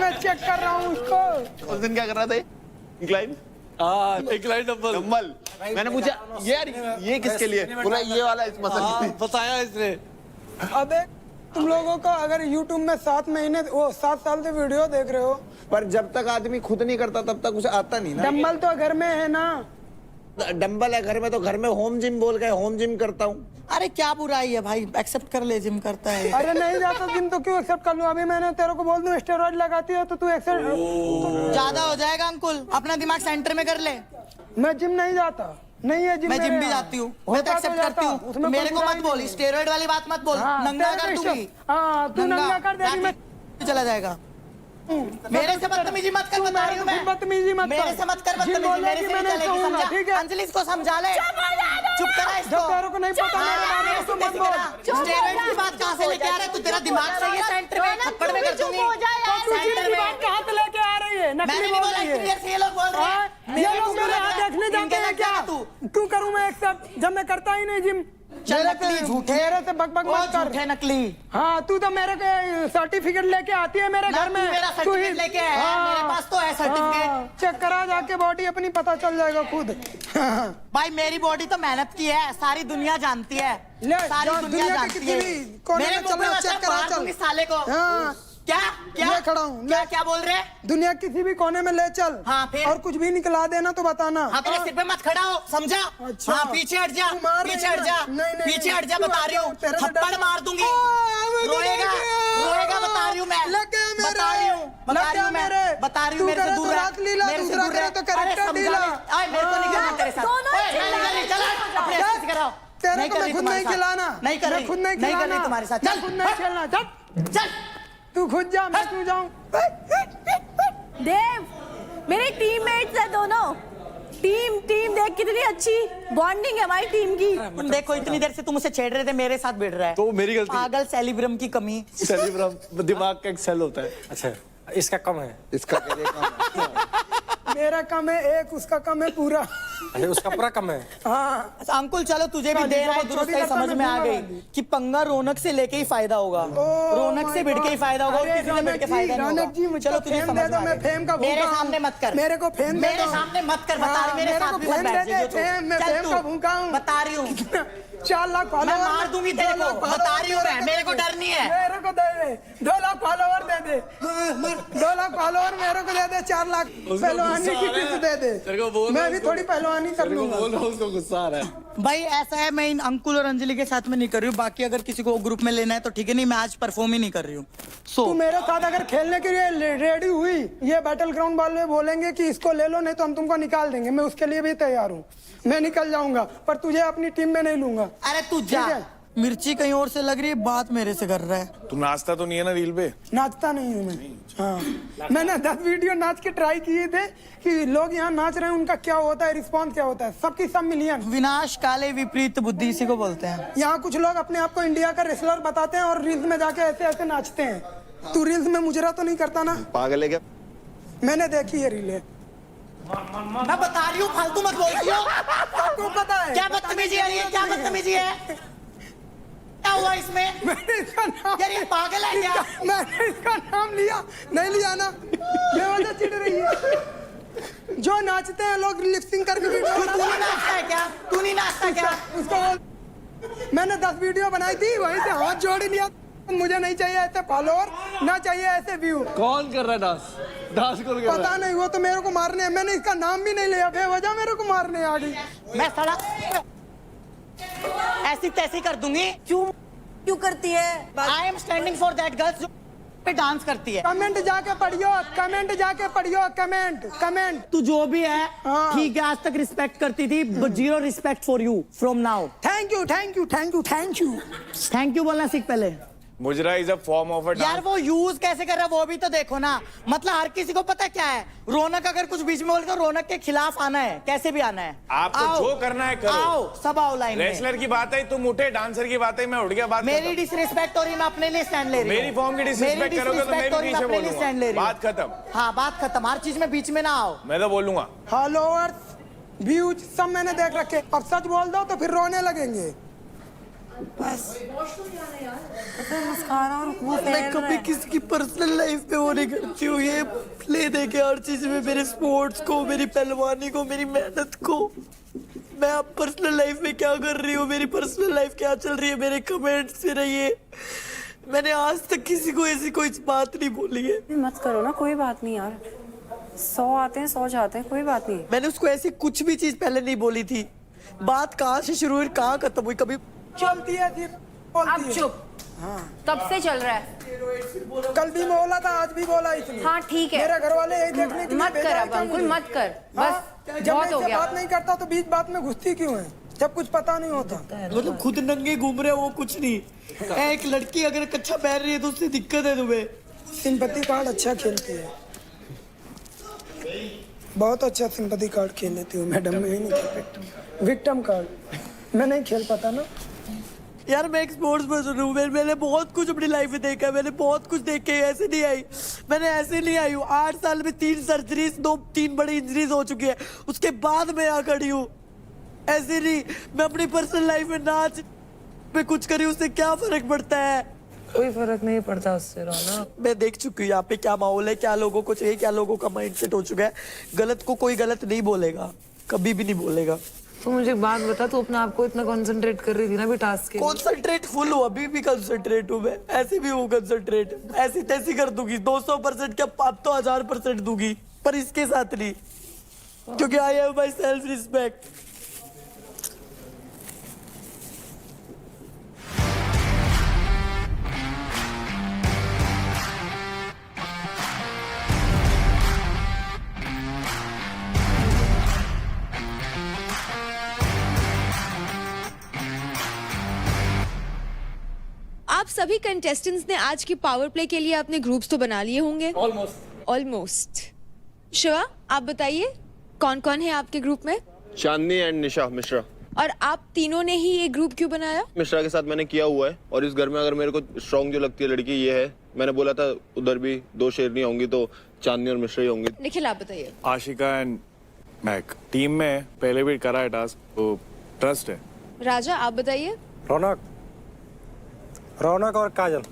मैं चेक कर रहा हूँ उसको। उस दिन क्या कर रहा था? इंक्लाइन? Incline dumbbell. मैंने पूछा यार ये किसके लिए? बोला ये वाला इस मसल के लिए। बताया इसने। अबे तुम लोगों को अगर YouTube में 7 साल से वीडियो देख रहे हो, पर जब तक आदमी खुद नहीं करता तब तक उसे आता नहीं ना। डंबल तो घर में है ना। डंबल है घर में, तो घर में होम जिम बोल के होम जिम करता हूँ। अरे क्या बुराई है भाई, एक्सेप्ट कर ले, जिम करता है। अरे नहीं जाता जिम तो क्यों एक्सेप्ट कर लूं? अभी मैंने तेरे को बोल दूं स्टेरॉइड लगाती है तो तू एक्सेप्ट। ज्यादा हो जाएगा अंकुल, अपना दिमाग सेंटर में कर ले। मैं जिम नहीं जाता, नहीं है जिम। मैं जिम भी जाती हूँ, मैं तो एक्सेप्ट करती हूँ। मेरे को मत बोल, स्टेरॉइड वाली बात मत बोल। नंगा कर तू भी। हाँ तू नंगा कर देगी, मैं चला जाएगा। मेरे से बदतमीजी मत कर, बता रही हूँ मैं। बदतमीजी मत कर, मेरे से मत कर बदतमीजी, मेरे से नहीं चलेगी, समझा? ठीक है अंजलि इसको समझा ले, चुप करा इसको। जब तेरे को नहीं पता मेरे बारे में तो मत बोल। स्टेरॉइड की बात कहाँ से लेके आ रहा है तू? तेरा दिमाग सही है सेंटर में, थप्पड़ में कर दूंगी सेंटर में। कहाँ से लेके आ रही है? मैंने नहीं बोला, क्लियर से ये लोग बोल रहे हैं। ये लोग मेरे हाथ देखने जाते हैं क्या? क्यों करूँ मैं एक्सेप्ट जब मैं करता ही नहीं जिम? चल नकली झूठे, मेरे से बकबक ओ मत कर। झूठे नकली। हाँ तू तो मेरे के सर्टिफिकेट लेके आती है मेरे घर में। मेरा तू ही- सर्टिफिकेट लेके आया है, मेरे पास तो है सर्टिफिकेट। चेक करा जाके बॉडी अपनी, पता चल जाएगा खुद। भाई मेरी बॉडी तो मेहनत की है, सारी दुनिया जानती है, ले, सारी जो दुनिया दुनिया के जानती किसी है। भी कोने मेरे में मुंह चल पे रहा, बता, चेक करा, मार चल। दूंगी साले को। हाँ क्या क्या मैं खड़ा हूँ, क्या क्या बोल रहे? दुनिया किसी भी कोने में ले चल। हाँ, फिर? और कुछ भी निकला देना तो बताना। हाँ तेरे सिर पे मत खड़ा हो, समझा? अच्छा। हाँ पीछे हट जा, तू मार पीछे रही हट जा, है। नहीं, पीछे हट जा, तू बता रही हूँ, तेरे से थप्पड़ डर- मार दूंगी। मुझे रोएगा, लग गया। रोएगा, बता रही हूँ मैं। लग गया मेरे। बता रही हूँ, बता लग रही गया हूँ मैं, मेरे। बता रही हूँ, तू मेरे से करे दूर तो रह, रात लीला, मेरे से दूसरा दूर करे रह। तो अरे कैरेक्टर समझा लीला। ले। अरे मेरे को नहीं करना तेरे साथ। दोनों ओए, मैं नहीं कर रही, चल अपने ऐसे कराओ। तेरे नहीं को कर मैं रही खुद तुम्हारे नहीं साथ। खिलाना। नहीं कर मैं रही, खुद नहीं नहीं कर खिलाना। रही तुम्हारे साथ। मैं चल खुद नहीं खेलना। चल चल। तू खुद जा, मैं क्यों जाऊं? देव, मेरे टीममेट्स हैं दोनों। टीम देख कितनी अच्छी बॉन्डिंग है हमारी टीम की। तुम देखो इतनी देर से तुम उसे छेड़ रहे थे, मेरे साथ भिड़ रहा है। तो मेरी गलती। पागल सेलिब्रम की कमी। सेलिब्रम दिमाग का एक सेल होता है। अच्छा, इसका कम है। इसका कम मेरा कम है एक, उसका कम है पूरा। अच्छा, उसका पूरा कम है। हाँ अच्छा, अंकुल चलो तुझे भी देर है, दुरुस्त है, समझ में आ गई कि पंगा रौनक से लेके ही फायदा होगा। रौनक से भिड़ के ही फायदा होगा, और किसी से भिड़ के फायदा नहीं रौनक जी होगा। मुझे चलो तुझे फेम समझ दे में दो, आ मैं गई। फेम का भूखा मेरे हूँ। सामने मत कर, मेरे को फेम दे मेरे दो। सामने मत कर, बता रही, मेरे मेरे साथ को भी मत फेम बैठ दे जाइयो दे, तू। फेम, मैं चल फेम तू, का भूखा हूँ। बता रही हूँ, 4 लाख मैं फॉलोवर मार दूंगी तेरे को, बता रही हूँ मैं, मेरे को डर नहीं है। मेरे को दे 2 लाख फॉलोवर दे दे। 2 लाख फॉलोवर मेरे को दे दे, 4 लाख पहलवानी की टिप्स दे दे। मैं भी थोड़ी पहलवानी कर लूंगा। उसको गुस्सा आ रहा है। भाई ऐसा है, मैं इन अंकुल और अंजलि के साथ में नहीं कर रही हूँ, बाकी अगर किसी को ग्रुप में लेना है तो ठीक है, नहीं मैं आज परफॉर्म ही नहीं कर रही हूँ। तू मेरे साथ अगर खेलने के लिए रेडी हुई, ये बैटल ग्राउंड वाले बोलेंगे कि इसको ले लो, नहीं तो हम तुमको निकाल देंगे, मैं उसके लिए भी तैयार हूँ। मैं निकल जाऊंगा, पर तुझे अपनी टीम में नहीं लूंगा। अरे तू जा, मिर्ची कहीं और से लग रही है, बात मेरे से कर रहा है। तू नाचता तो नहीं है ना रील पे? नाचता नहीं हूँ मैं। हाँ मैंने 10 वीडियो नाच के ट्राई किए थे कि लोग यहाँ नाच रहे हैं, उनका क्या होता है, रिस्पॉन्स क्या होता है, सबकी सब मिलियन। विनाश काले विपरीत बुद्धि इसी को बोलते हैं। यहाँ कुछ लोग अपने आप को इंडिया का रेसलर बताते हैं और रील्स में जाके ऐसे ऐसे नाचते हैं। तू रील्स में मुजरा तो नहीं करता ना? पागल है क्या? मैंने देखी है रीलें। मैं बता रही हूँ, फालतू मत बोल रही हो। सबको पता है। क्या बदतमीजी है ये, क्या बदतमीजी है? क्या हुआ इसमें? मैंने इसका नाम, यार ये पागल है क्या? मैंने इसका नाम लिया, नहीं लिया ना? बेवजह चिढ़ रही है। जो नाचते हैं लोग लिपसिंग करके वीडियो तू नहीं नाचता है क्या? तू नहीं नाचता क्या? उसको मैंने 10 वीडियो बनाई थी, वहीं से हाथ जोड़ लिया। मुझे नहीं चाहिए ऐसे फॉलोअर, ना चाहिए ऐसे व्यू। कौन कर रहा है डांस? डांस कौन कर रहा है? पता नहीं, वो तो मेरे को मारने है। मैंने इसका नाम भी नहीं लिया, बेवजह मेरे को मारने आ गई। मैं सड़क ऐसी तैसी कर दूंगी। क्यों करती है? I am standing for that girls जो पे डांस करती है। कमेंट जाके पढ़ियो, कमेंट जाके पढ़ियो, कमेंट। तू जो भी है हाँ। ठीक है, आज तक रिस्पेक्ट करती थी, but 0 respect for you from now. Thank you, thank you, thank you, thank you. Thank you बोलना सीख पहले। मुजरा is a form of a यार डांस। वो यूज कैसे कर रहा है वो भी तो देखो ना। मतलब हर किसी को पता क्या है, रौनक अगर कुछ बीच में बोले तो रौनक के खिलाफ आना है, कैसे भी आना है। आपको आओ, जो करना है करो। आओ सब आओ लाइन में। रेसलर की बात है तुम उठे, डांसर की बात है मैं उठ गया। बात मेरी डिसरिस्पेक्ट हो रही, मैं अपने लिए स्टैंड ले रही हूँ। मेरी फॉर्म की डिसरिस्पेक्ट करोगे तो मैं भी पीछे बोलूंगा। बात खत्म। हाँ बात खत्म, हर चीज में बीच में ना आओ। मैं तो बोलूंगा। फॉलोअर्स, व्यूज सब मैंने देख रखे। अब सच बोल दो तो फिर रोने लगेंगे। मैं कभी किसी की पर्सनल लाइफ में वो नहीं करती हूँ, ये प्ले दे के हर चीज में मेरे स्पोर्ट्स को, मेरी पहलवानी को, मेरी मेहनत को। मैं अब पर्सनल लाइफ में क्या कर रही हूँ, मेरी पर्सनल लाइफ क्या चल रही है, मेरे कमेंट्स में रही है। मैंने आज तक किसी को ऐसी कोई बात नहीं बोली है। मत करो ना, कोई बात नहीं यार, 100 आते हैं 100 जाते हैं, कोई बात नहीं। मैंने उसको ऐसी कुछ भी चीज पहले नहीं बोली थी। बात कहाँ से शुरू हुई, कहाँ खत्म हुई, कभी चलती है फिर बोलती अब है। चुप। हाँ तब से चल रहा है। कल भी बोला था, आज भी बोला इसने। हाँ ठीक है, मेरे घर वाले यही देखने के लिए मत भेजा कर है अब क्या अंकुल, मुझे? मत कर, हाँ? बस जब बहुत मैं हो इससे गया। बात नहीं करता तो बीच बात में घुसती क्यों है, जब कुछ पता नहीं होता? मतलब खुद नंगे घूम रहे हो, वो कुछ नहीं। एक लड़की अगर कच्चा पहन रही है तो उससे दिक्कत है तुम्हें। सिंपैथी कार्ड अच्छा खेलती है, बहुत अच्छा सिंपैथी कार्ड खेल लेती हूँ मैडम। मैं ही नहीं खेल पाता विक्टिम कार्ड, मैं नहीं खेल पाता ना यार। मैं एक स्पोर्ट्स पर्सन हूँ, मैंने बहुत कुछ अपनी लाइफ में देखा है, मैंने बहुत कुछ देख के ऐसे नहीं आई। मैंने ऐसे नहीं आई हूँ। 8 साल में 3 सर्जरीज, 2-3 बड़ी इंजरीज हो चुकी है, उसके बाद मैं यहाँ खड़ी हूँ। ऐसे नहीं, मैं अपनी पर्सनल लाइफ में नाच पे कुछ करे उससे क्या फर्क पड़ता है? कोई फर्क नहीं पड़ता उससे रौनक। मैं देख चुकी हूँ यहाँ पे क्या माहौल है, क्या लोगों को चाहिए, क्या लोगों का माइंडसेट हो चुका है। गलत को कोई गलत नहीं बोलेगा, कभी भी नहीं बोलेगा। तो मुझे एक बात बता, तू अपने आप को इतना कंसंट्रेट कर रही थी ना भी टास्क के। कंसंट्रेट फुल हूँ, अभी भी कंसंट्रेट हूँ मैं, ऐसे भी हूँ कंसंट्रेट। ऐसी तैसी कर दूंगी, 200% क्या, अब तो 1000% दूंगी, पर इसके साथ नहीं, क्योंकि I have my self respect. आप सभी कंटेस्टेंट्स ने आज की पावर प्ले के लिए अपने ग्रुप्स तो बना लिए होंगे। ऑलमोस्ट। शिवा, आप बताइए कौन कौन है आपके ग्रुप में? चांदनी एंड निशा मिश्रा। और आप तीनों ने ही ये ग्रुप क्यों बनाया? मिश्रा के साथ मैंने किया हुआ है, और इस घर में अगर मेरे को स्ट्रॉन्ग जो लगती है लड़की ये है। मैंने बोला था उधर भी 2 शेरनी होंगी तो चांदनी और मिश्रा ही होंगी। निखिल, आप बताइए। आशिका एंड महक टीम में पहले भी करा है टास्क, तो ट्रस्ट है। राजा, आप बताइए। रौनक और काजल।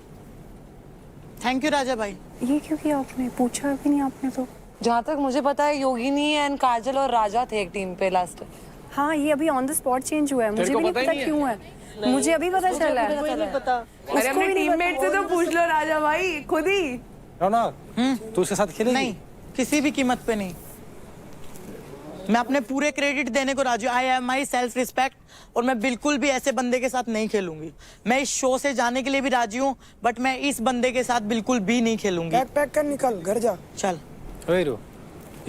थैंक यू राजा भाई। ये क्यों किया आपने? पूछा भी नहीं आपने तो। जहाँ तक मुझे पता है योगिनी एंड काजल और राजा थे एक टीम पे लास्ट। हाँ, ये अभी ऑन द स्पॉट चेंज हुआ है, मुझे भी नहीं पता क्यों है। मुझे अभी पता चला है। अरे अपने टीममेट से तो पूछ लो राजा भाई, खुद ही। रौनक, तू उसके साथ खेलेगी? नहीं, किसी भी कीमत पे नहीं। मैं अपने पूरे क्रेडिट देने को राजी हूँ। I have my self respect, और मैं बिल्कुल भी ऐसे बंदे के साथ नहीं खेलूंगी। मैं इस शो से जाने के लिए भी राजी हूँ, बट मैं इस बंदे के साथ बिल्कुल भी नहीं खेलूंगी। बैग पैक कर, निकल घर जा। चल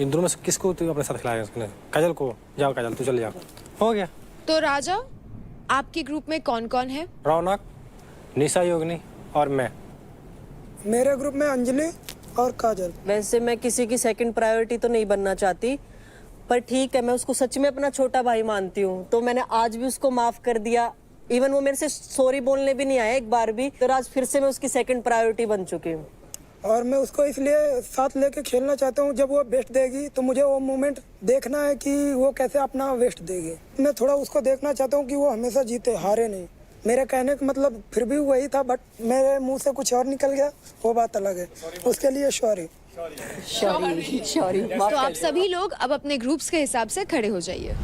इन दोनों में से किसको तू अपने साथ खिलाएगा? उसने काजल को। जाओ काजल, तू चल जा। हो गया। तो राजा, आपके ग्रुप में कौन कौन है? रौनक, निशा, योगिनी और मैं। मेरे ग्रुप में अंजलि और काजल। वैसे मैं किसी की सेकंड प्रायोरिटी तो नहीं बनना चाहती, पर ठीक है, मैं उसको सच में अपना छोटा भाई मानती हूँ, तो मैंने आज भी उसको माफ कर दिया। इवन वो मेरे से सॉरी बोलने भी नहीं आया एक बार भी, तो आज फिर से मैं उसकी सेकंड प्रायोरिटी बन चुकी हूँ। और मैं उसको इसलिए साथ लेके खेलना चाहता हूँ, जब वो बेस्ट देगी तो मुझे वो मोमेंट देखना है कि वो कैसे अपना बेस्ट देगी। मैं थोड़ा उसको देखना चाहता हूँ कि वो हमेशा जीते, हारे नहीं। मेरे कहने का मतलब फिर भी वही था, बट मेरे मुंह से कुछ और निकल गया, वो बात अलग है। उसके लिए सॉरी। तो आप सभी लोग अब अपने ग्रुप्स के हिसाब से खड़े हो जाइए।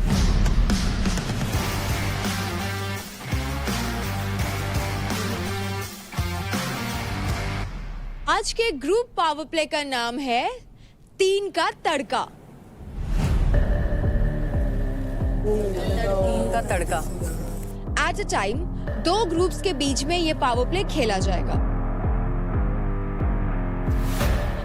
आज के ग्रुप पावर प्ले का नाम है 3 का तड़का। 3 का तड़का। एट अ टाइम 2 ग्रुप्स के बीच में ये पावर प्ले खेला जाएगा,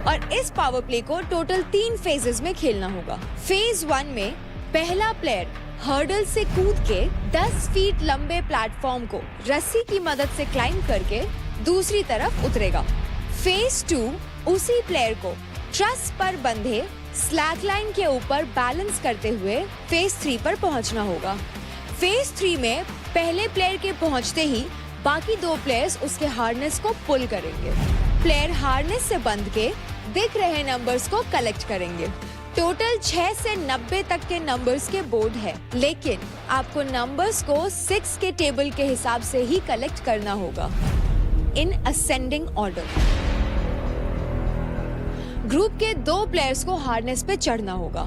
और इस पावर प्ले को टोटल 3 फेजेस में खेलना होगा। फेज 1 में पहला प्लेयर हर्डल से कूद के 10 फीट लंबे प्लेटफॉर्म को रस्सी की मदद से क्लाइंब करके दूसरी तरफ उतरेगा। फेज 2 उसी प्लेयर को ट्रस पर बंधे स्लैक लाइन के ऊपर बैलेंस करते हुए फेज 3 पर पहुंचना होगा। फेज 3 में पहले प्लेयर के पहुंचते ही बाकी 2 प्लेयर्स उसके हार्नेस को पुल करेंगे। प्लेयर हार्नेस से बंध के दिख रहे नंबर्स को कलेक्ट करेंगे। टोटल 6 से 90 तक के नंबर्स के बोर्ड है, लेकिन आपको नंबर्स को 6 के टेबल के हिसाब से ही कलेक्ट करना होगा, इन असेंडिंग ऑर्डर। ग्रुप के 2 प्लेयर्स को हार्नेस पे चढ़ना होगा।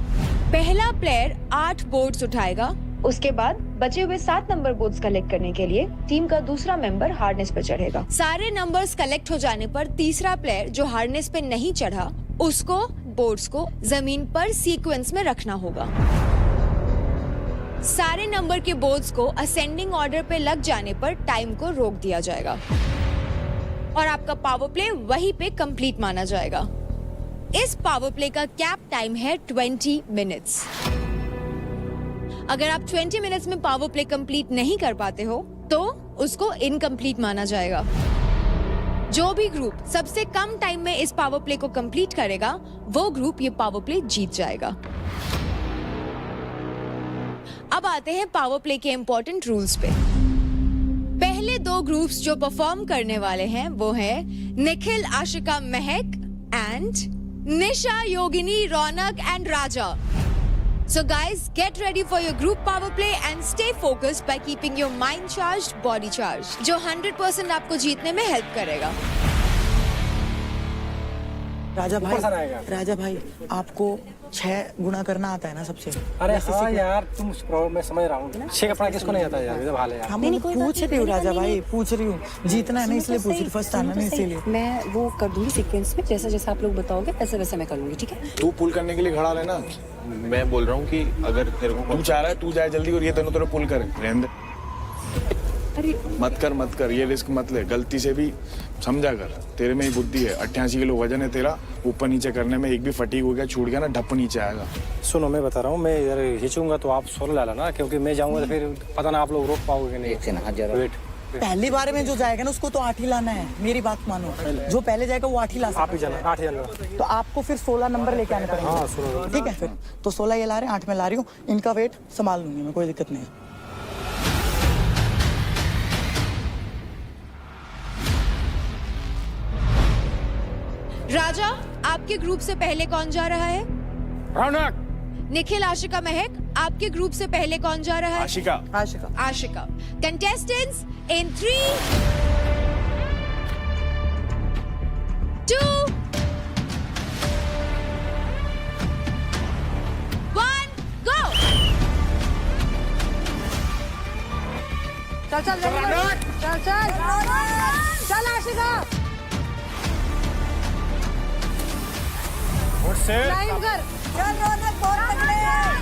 पहला प्लेयर 8 बोर्ड्स उठाएगा, उसके बाद बचे हुए 7 नंबर बोर्ड्स कलेक्ट करने के लिए टीम का दूसरा मेंबर हार्नेस पे चढ़ेगा। सारे नंबर्स कलेक्ट हो जाने पर तीसरा प्लेयर जो हार्नेस पे नहीं चढ़ा, उसको बोर्ड्स को जमीन पर सीक्वेंस में रखना होगा। सारे नंबर के बोर्ड्स को असेंडिंग ऑर्डर पे लग जाने पर टाइम को रोक दिया जाएगा और आपका पावर प्ले वहीं पे कंप्लीट माना जाएगा। इस पावर प्ले का कैप टाइम है 20 मिनट्स। अगर आप 20 मिनट्स में पावर प्ले कंप्लीट नहीं कर पाते हो तो उसको इनकम्प्लीट माना जाएगा। जो भी ग्रुप सबसे कम टाइम में इस पावर प्ले को कंप्लीट करेगा, वो ग्रुप ये पावर प्ले जीत जाएगा। अब आते हैं पावर प्ले के इंपॉर्टेंट रूल्स पे। पहले 2 ग्रुप्स जो परफॉर्म करने वाले हैं वो है निखिल, आशिका, महक and Nisha, Yogini, Raunak and Raja. So guys, get ready for your group power play and stay focused by keeping your mind charged, body charged, जो 100% आपको जीतने में हेल्प करेगा। राजा भाई आपको 6 गुना करना आता है ना सबसे? अरे हाँ यार, तुम उस प्रॉब्लम में समझ रहा हूँ। 6 का पढ़ा किसको नहीं आता यार, ये तो हाल है यार। हम पूछ रही हूँ राजा भाई, पूछ रही हूँ, जीतना है ना इसलिए पूछ रही, फर्स्ट आना नहीं इसीलिए। मैं वो कर दूंगी सीक्वेंस में, जैसा जैसा आप लोग बताओगे वैसे वैसे मैं कर लूंगी, ठीक है? तू पुल करने के लिए खड़ा रहना। मैं बोल रहा हूँ कि अगर तेरे को तू चाह रहा है तू जाए जल्दी और ये दोनों तेरे पुल करे, रहने दे। मत कर, ये रिस्क मत ले, गलती से भी समझा कर। तेरे में ही बुद्धि है, 88 किलो वजन है तेरा, ऊपर नीचे करने में एक भी फटीग हो गया, छूट गया ना, ढप नीचे आएगा। सुनो, मैं बता रहा हूँ, मैं इधर खींचूंगा तो आप 16 ला लेना, क्योंकि मैं जाऊंगा तो फिर पता ना आप लोग रोक पाओगे नहीं। वेट, पहली बार में जो जाएगा ना उसको तो 8 ही लाना है, मेरी बात मानो। जो पहले जाएगा वो 8 ही ला सकता है। आप ही जाना, 8 ही जाना। तो आपको फिर 16 नंबर लेके आने पड़ेंगे। हाँ, 16। ठीक है, फिर तो 16 ये ला रहे हैं, 8 में ला रही हूँ, इनका वेट संभाल लूंगी मैं, कोई दिक्कत नहीं। राजा, आपके ग्रुप से पहले कौन जा रहा है? रौनक। निखिल, आशिका, महक, आपके ग्रुप से पहले कौन जा रहा है? आशिका। आशिका। कंटेस्टेंट्स इन 3, 2, 1, go! चल आशिका, क्लाइंब कर। चल रौनक, बहुत तगड़े हैं।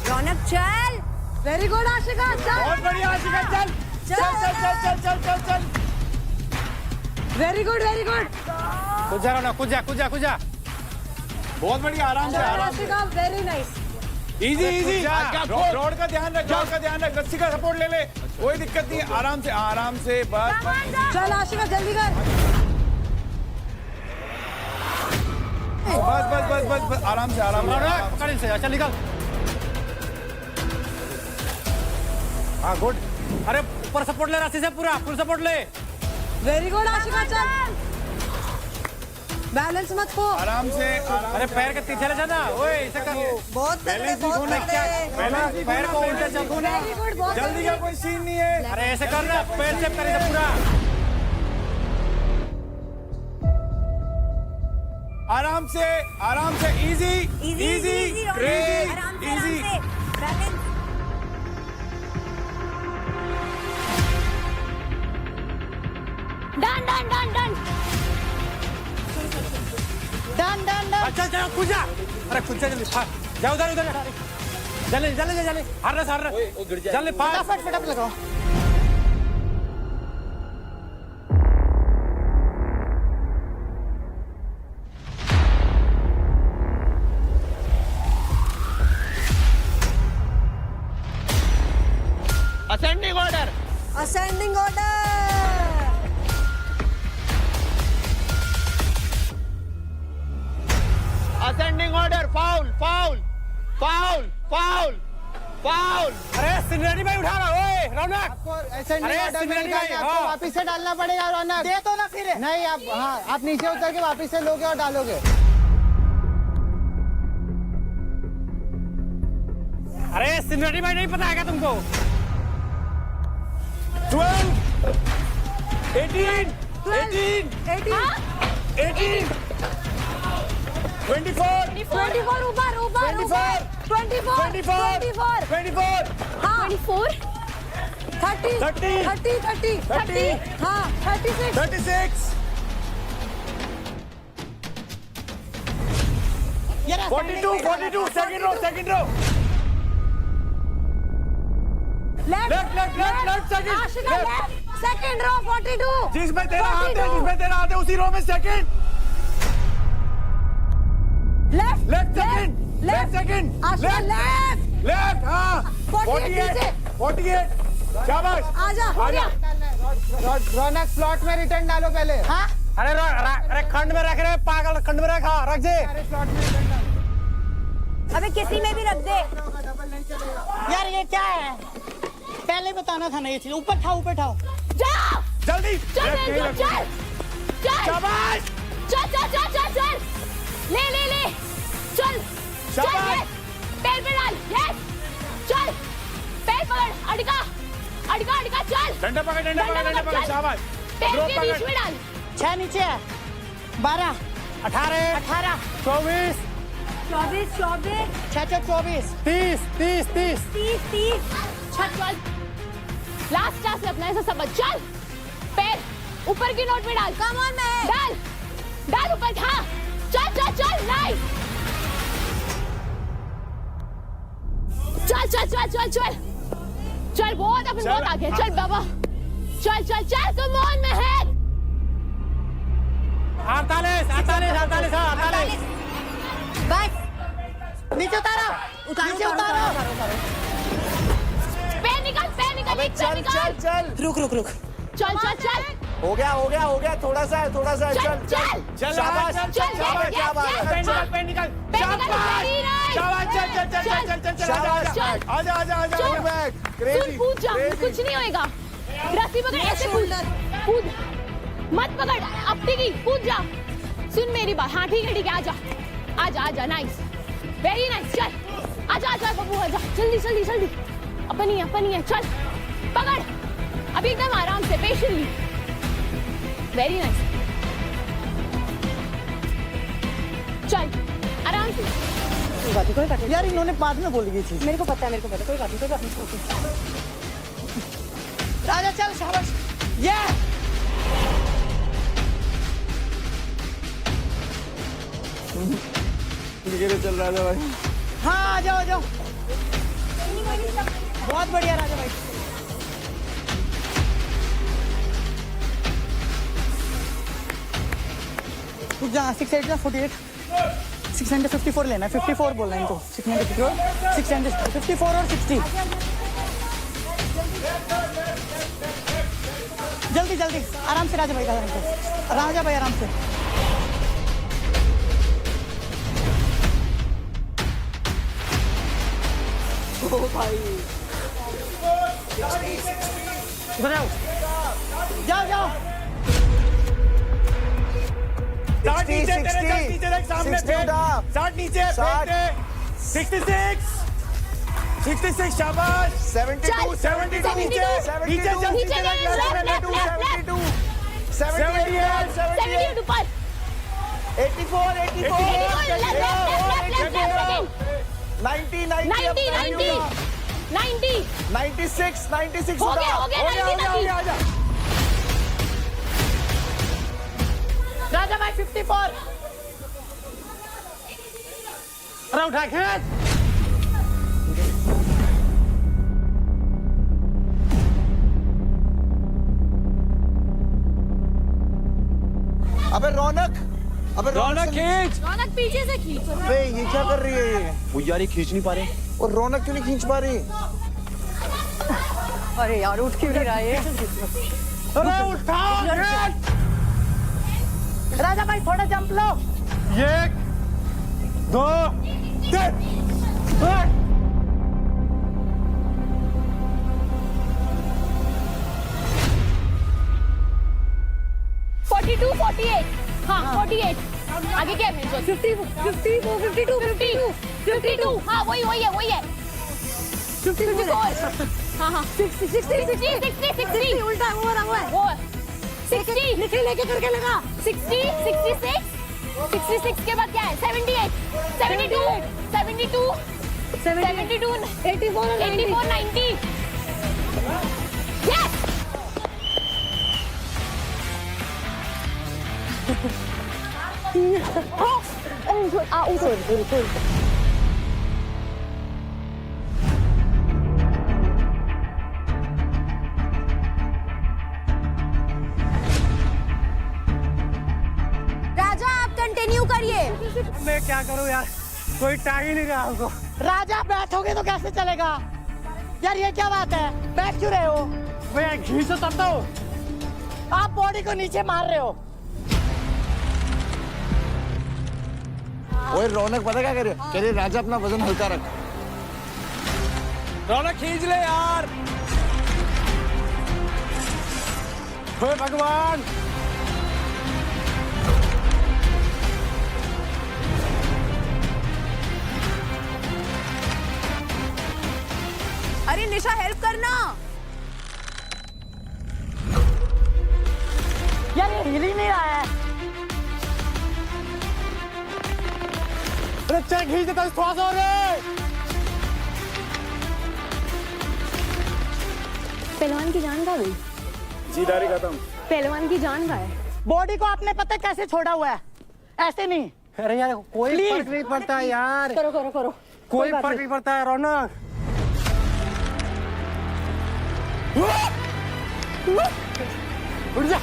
रौनक चल। वेरी गुड आशिका, चल। बहुत बढ़िया आशिका, चल। Very good, very good. कुछ जा रौनक, कुछ जा। बहुत बढ़िया, आराम से। Ashika, very nice. Easy. Road का ध्यान रख, रस्सी का सपोर्ट ले ले, कोई दिक्कत नहीं, आराम से बस। चल आशिका, जल्दी कर। बस, आराम से। पकड़ इनसे, चल निकल। हाँ, गुड। अरे ऊपर सपोर्ट ले, रस्सी से पूरा फुल सपोर्ट ले। वेरी गुड आशिका, चल। बैलेंस मत खो। आराम से। अरे पैर के पीछे ले जाना, ओए ऐसे कर। बहुत तगड़े, बहुत तगड़े। पैर को उल्टा चल। वेरी गुड, बहुत जल्दी का कोई सीन नहीं है। अरे ऐसे करना, पैर से कर इसे पूरा। आराम से, इजी। डन। चल खुद जा। अरे खुद जा, जल्दी जा, उधर जल्दी हार जल्दी फटाफट लगाओ। Ascending order. Ascending order, foul. अरे सिनेरी भाई उठा रहा, ओए रौनक। आपको असेंडिंग ऑर्डर में हाँ। वापिस से डालना पड़ेगा रौनक। दे तो ना फिर। नहीं, आप नीचे उतर के वापिस से लोगे और डालोगे। अरे सिनेरी भाई नहीं पता है क्या तुमको? 12, 18, 24, 24 ऊपर 24 हाँ 30 हाँ 36 42 second row left second row 42 जिसमें तेरा हाथ है उसी रो में सेकंड लेफ्ट सेकंड लेफ्ट हाँ 48 शाबाश आजा रौनक स्लॉट में रिटर्न डालो पहले। हाँ अरे खंड में रख रहे पागल, खंड में रखा रख दे। स्लॉट में रिटर्न डालो अबे किसी में भी रख दे। यार ये क्या है? पहले बताना था ना ये चीज। ऊपर उठाओ, ऊपर उठाओ। जाओ जल्दी चल चल चल चल चल शाबाश चल चल चल चल चल ले ले ले चल चल शाबाश। पैर पे डाल। यस चल पैर पकड़ अड़का अड़का अड़का चल डंडा पकड़ डंडा पकड़ डंडा पकड़ चल। शाबाश पैर ड्रॉप के बीच पकड़ में डाल। 6 नीचे है, 12 18 18 24 24 24 6 24 30 30 30 30 30 चल चल लास्ट चांस अपना ऐसा समझ। चल पैर ऊपर की नोट में डाल। कम ऑन मैं डाल डाल ऊपर। हाँ चल चल चल नाइस। चल चल चल चल चल चल बहुत अपन बहुत आगे। चल बाबा चल चल चल कम ऑन महक। 48 48 48 48 बस नीचे उतारो, नीचे उतारो। पैर निकाल अबे चल चल चल रुक रुक रुक। चल चल चल हो गया थोड़ा सा है चल चल चल शाबाश चल शाबाश क्या बात है पेन निकाल शाबाश चल चल चल चल चल चल चल आजा आजा आजा सुन कूद जा कुछ नहीं होएगा। रस्सी पकड़ ऐसे कूद कूद मत पकड़ अपनी की कूद जा। सुन मेरी बात। हाँ ठीक है आजा आजा आजा नाइस वेरी नाइस। चल आजा आजा बब्बू आजा जल्दी जल्दी जल्दी। अपनी है चल पकड़ अभी एकदम आराम से पेशेंटली। वेरी नाइस चल आराम से। कोई बात नहीं यार, इन्होंने बाद में बोली ये चीज। मेरे को पता है कोई बात नहीं राजा चल शाबाश। ये चल राजा भाई। हाँ आ जाओ बहुत बढ़िया राजा भाई। रुक जा। 6 8 48 654 लेना है। 54 बोलना है इनको। 654 और 60। जल्दी जल्दी आराम से राजा भाई आराम से। ओ भाई बनाओ जाओ 60 नीचे देख सामने 60 नीचे 66 शाबाश 72 72 नीचे नीचे 78 ऊपर 84 90 96 हो गया आजा राजा भाई 54 अरे उठा खेत। अबे रौनक खींच। रौनक पीछे से खींच। अबे ये क्या कर रही है ये? वो यार ये खींच नहीं पा रहे। और रौनक क्यों नहीं खींच पा रही? अरे यार उठ क्यों नहीं रहा है? अरे उठाओ खेत। राजा भाई थोड़ा जंप लो। 1 2 3 42 48 हाँ 48 आगे क्या है? 52 हाँ वही है 54 हाँ 60 उल्टा वो है 60 लेके करके लगा 66 के बाद क्या है? 78 72 84 90 यस राजा आप कंटिन्यू करिए। मैं क्या करूं यार, कोई टाइम ही नहीं रहा हमको। राजा बैठोगे तो कैसे चलेगा यार? ये क्या बात है? बैठ क्यों रहे हो? मैं खींचो तब तो। आप बॉडी को नीचे मार रहे हो। ओए रौनक पता क्या करे, कह रही राजा अपना वजन हल्का रख। रौनक खींच ले यार। हे भगवान। अरे निशा हेल्प करना। यार ये हिल ही नहीं रहा है। अरे चल खींच दे थोड़ा सा और। पहलवान की जान कहाँ गई? जीदारी खत्म। पहलवान की जान कहाँ है? बॉडी को आपने पता कैसे छोड़ा हुआ है, ऐसे नहीं। अरे यार कोई फर्क नहीं पड़ता यार। करो करो करो, कोई फर्क नहीं पड़ता है रौनक। उठ जा।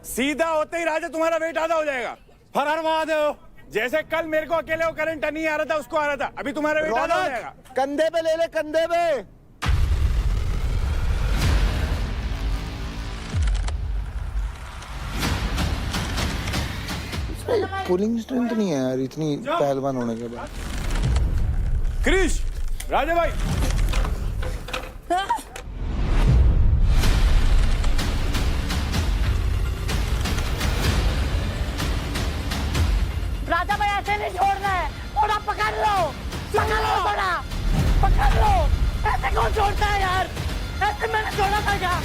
सीधा होते ही राजा तुम्हारा वेट आधा हो जाएगा। हर हर महादेव। जैसे कल मेरे को अकेले वो करंट नहीं आ रहा था, उसको आ रहा था, अभी तुम्हारा वेट आधा हो जाएगा। कंधे पे ले ले, कंधे पे। पुलिंग स्ट्रेंथ नहीं है यार इतनी पहलवान होने के बाद। क्रिश, राजा भाई। राजा भाई ऐसे नहीं छोड़ना है, थोड़ा पकड़ लो थोड़ा पकड़ लो। ऐसे कौन छोड़ता है यार, ऐसे मैंने छोड़ा था क्या?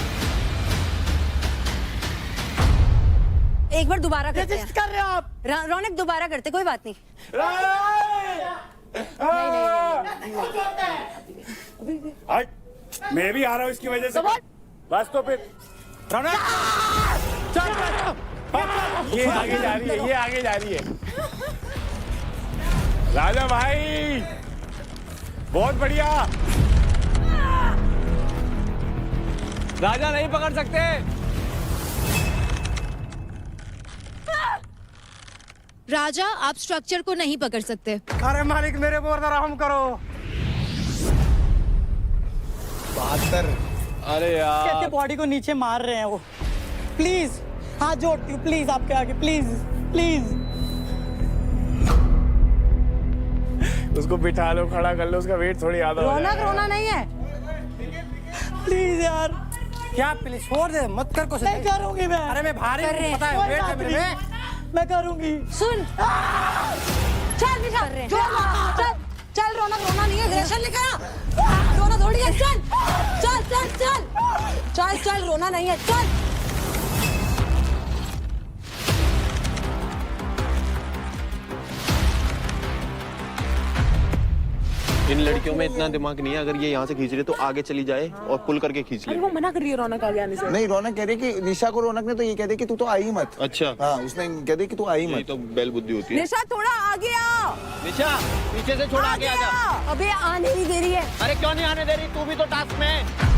एक बार दोबारा करते हैं। कर रहे हो आप? रौनक दोबारा करते, कोई बात नहीं। मैं भी आ रहा हूँ इसकी वजह से। बस तो फिर रौनक ये आगे जा रही है, ये आगे जा रही है। राजा भाई बहुत बढ़िया। राजा नहीं पकड़ सकते। राजा आप स्ट्रक्चर को नहीं पकड़ सकते। अरे मालिक मेरे को रहम करो। 72। अरे यार कैसे बॉडी को नीचे मार रहे हैं वो। प्लीज हाथ जोड़ती हूँ, प्लीज आपके आगे, प्लीज प्लीज। उसको बिठा लो, खड़ा कर लो, उसका वेट थोड़ी आधा हो रौनक जाएगा। रोना नहीं है। प्लीज यार। क्या प्लीज छोड़ दे, मत कर कुछ। नहीं करूंगी मैं। अरे मैं भारी हूँ, पता है वेट है मेरे में। मैं करूंगी। सुन चल निशा, चल चल रौनक रोना नहीं है, ग्रेशन लिखा रोना थोड़ी है। चल चल चल चल चल चल रोना नहीं है, चल। इन लड़कियों में इतना दिमाग नहीं है, अगर ये यहाँ से खींच रही है तो आगे चली जाए और पुल करके खींच ले। वो मना कर रही है रौनक आगे आने से। नहीं रौनक कह रही कि निशा को रौनक ने तो ये कह दी कि तू तो आई मत। अच्छा हाँ उसने कह दी कि तू आई ये मत। तो बैल बुद्धि होती है। निशा थोड़ा आगे आ। निशा पीछे से छोड़ा आगे आजा। अबे आने नहीं दे रही है। अरे क्यों नहीं आने दे रही, तू भी तो टास्क में है।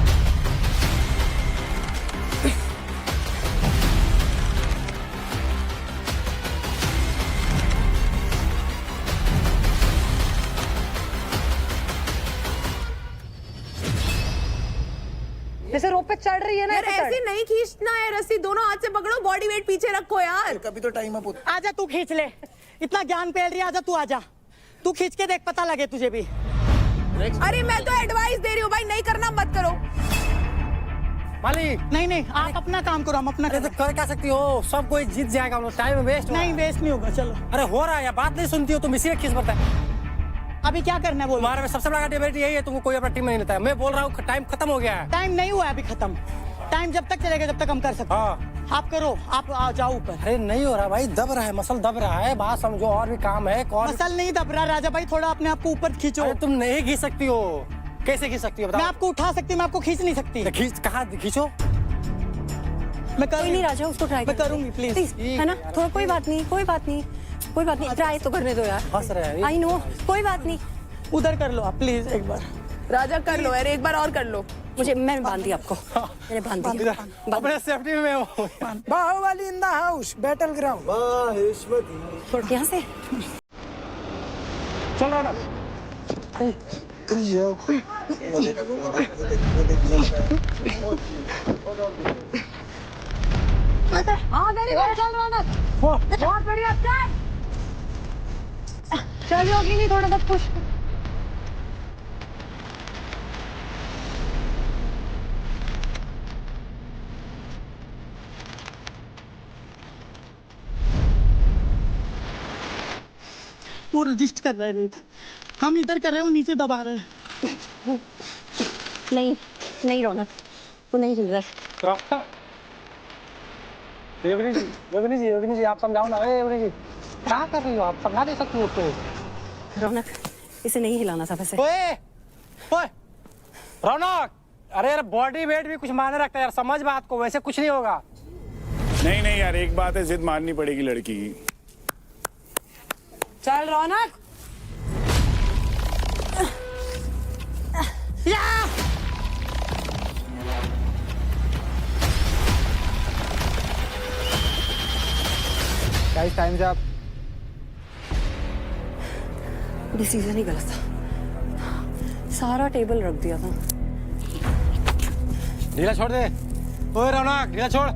जैसे रोप पे चढ़ रही है ना, यार ऐसे ऐसे नहीं खींचना है रस्सी, दोनों हाथ से पकड़ो, बॉडी वेट पीछे रखो यार। कभी तो टाइम अप होता। आजा तू खींच ले, इतना ज्ञान फैल रही है। आजा तू, आजा तू खींच के देख, पता लगे तुझे भी। अरे मैं तो एडवाइस दे रही हूँ भाई, नहीं करना मत करो। मालिक नहीं नहीं आप अपना काम करो, हम अपना अरे तो कर क्या सकती हो, सब कोई जीत जाएगा, हम लोग टाइम वेस्ट। नहीं वेस्ट नहीं होगा। चलो अरे हो रहा है, बात नहीं सुनती हो तुम, इसी खींच पड़ता है। अभी क्या करना है बोलो। तुम्हारे में सबसे बड़ा डिबेट यही है, तुमको कोई अपना टीम में नहीं लेता है। मैं बोल रहा हूँ टाइम खत्म हो गया है। टाइम नहीं हुआ है अभी खत्म। टाइम जब तक चलेगा जब तक हम कर सकते हैं। हाँ आप करो, आप आ जाओ ऊपर। अरे नहीं हो रहा भाई, दब रहा है, मसल दब रहा है, बात समझो, और भी काम है। मसल नहीं दब रहा राजा भाई, थोड़ा अपने आप को ऊपर खींचो। अरे तुम नहीं खींच सकती हो, कैसे खींच सकती हो बताओ। मैं आपको उठा सकती हूँ, मैं आपको खींच नहीं सकती। खींच कहाँ खींचो। मैं करूँगी। नहीं राजा, उसको ट्राई मैं करूँगी प्लीज। है ना, थोड़ा कोई बात नहीं, कोई बात नहीं, कोई बात नहीं, ट्राई तो करने दो यार। हंस रहे हैं। आई नो, कोई बात नहीं। उधर कर लो आप प्लीज एक बार। राजा कर लो यार, एक बार और कर लो। मैंने बांध दिया आपको, मैंने बांध दिया। अपने सेफ्टी में हो। Baahubali in the house, battle ground. यहाँ से चल रहा ना। हाँ वेरी गुड, चल रौनक। बहुत बढ़िया चल। चल योगिनी थोड़ा सा पुश। वो रजिस्ट कर रहे हैं, हम इधर कर रहे हैं, वो नीचे दबा रहे हैं। नहीं नहीं रौनक, तू नहीं हिल रहा। योगिनी जी आप समझाओ ना। योगिनी जी क्या कर रही हो आप? समझा नहीं सकती उसको। रौनक इसे नहीं हिलाना था वैसे। ओए ओए रौनक, अरे यार बॉडी वेट भी कुछ मायने रखता है यार, समझ बात को, वैसे कुछ नहीं होगा। नहीं नहीं यार, एक बात है, जिद माननी पड़ेगी लड़की की। चल रौनक। क्या इस टाइम से आप? डिसीजन ही गलत था, सारा टेबल रख दिया था। ढीला छोड़ दे। ओए रौनक ढीला छोड़।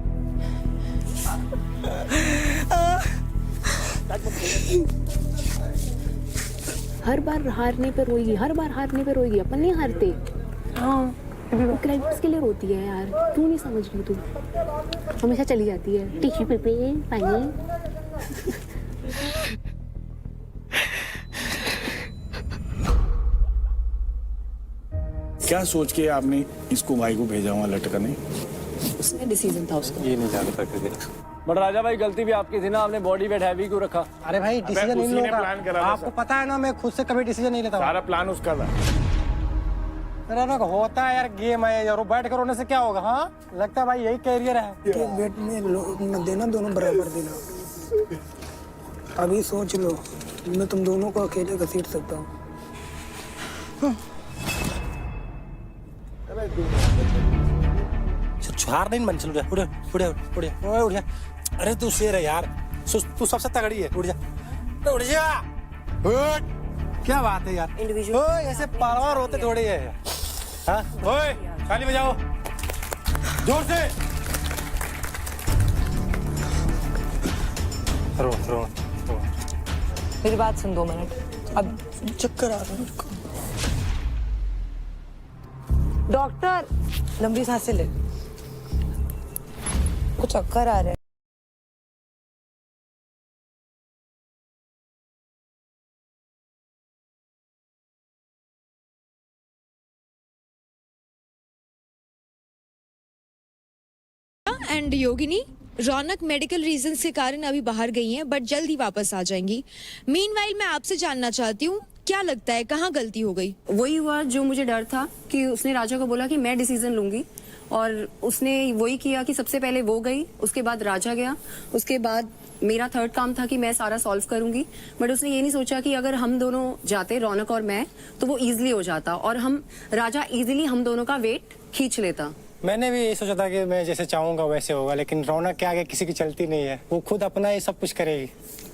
हर बार हारने पे रोएगी, हर बार हारने पे रोएगी। अपन नहीं हारते। हाँ क्रेडिट्स के लिए रोती है यार, क्यों नहीं समझ रही तू? हमेशा चली जाती है टिश्यू पेपर पानी। क्या सोच के आपने इसको भाई को भेजा हुआ लटकने? उसने डिसीजन था उसका। ये नहीं जाने सकते। बट राजा भाई गलती भी आपकी थी ना, आपने बॉडी वेट हैवी क्यों रखा? अरे भाई डिसीजन नहीं उसी ने प्लान करा था। आपको पता है ना, मैं खुद से कभी डिसीजन नहीं लेता। सारा प्लान उसका था। रौनक होता है यार, गेम है यार, बैठ कर रोने से क्या होगा? हाँ लगता है भाई यही कैरियर है। एक बेट में मत देना, दोनों बराबर देना। अभी सोच लो, मैं तुम दोनों को अकेले घसीट सकता हूँ। चार दिन बन, चल उड़ उड़ उड़ उड़ उड़ जा। अरे तू शेर है यार, तू सबसे तगड़ी है। उड़ जा उड़ जा। क्या बात है यार, इंडिविजुअल ऐसे पालवार होते थोड़ी है। हाँ ओए ताली बजाओ जोर से। रो मेरी बात सुन 2 मिनट। अब चक्कर आ रहा है। डॉक्टर लंबी सांसें ले, कुछ चक्कर आ रहा है। And Yogini, Raunak medical reasons के कारण अभी बाहर गई हैं, बट जल्द ही वापस आ जाएंगी। मीनवाइल मैं आपसे जानना चाहती हूँ, क्या लगता है कहाँ गलती हो गई? वही हुआ जो मुझे डर था, कि उसने राजा को बोला कि मैं डिसीजन लूंगी, और उसने वही किया कि सबसे पहले वो गई, उसके बाद राजा गया, उसके बाद मेरा थर्ड काम था कि मैं सारा सॉल्व करूंगी। बट उसने ये नहीं सोचा कि अगर हम दोनों जाते, रौनक और मैं, तो वो इजीली हो जाता और राजा इजीली हम दोनों का वेट खींच लेता। मैंने भी यही सोचा था कि मैं जैसे चाहूंगा वैसे होगा, लेकिन रौनक के आगे किसी की चलती नहीं है, वो खुद अपना ही सब कुछ करेगी।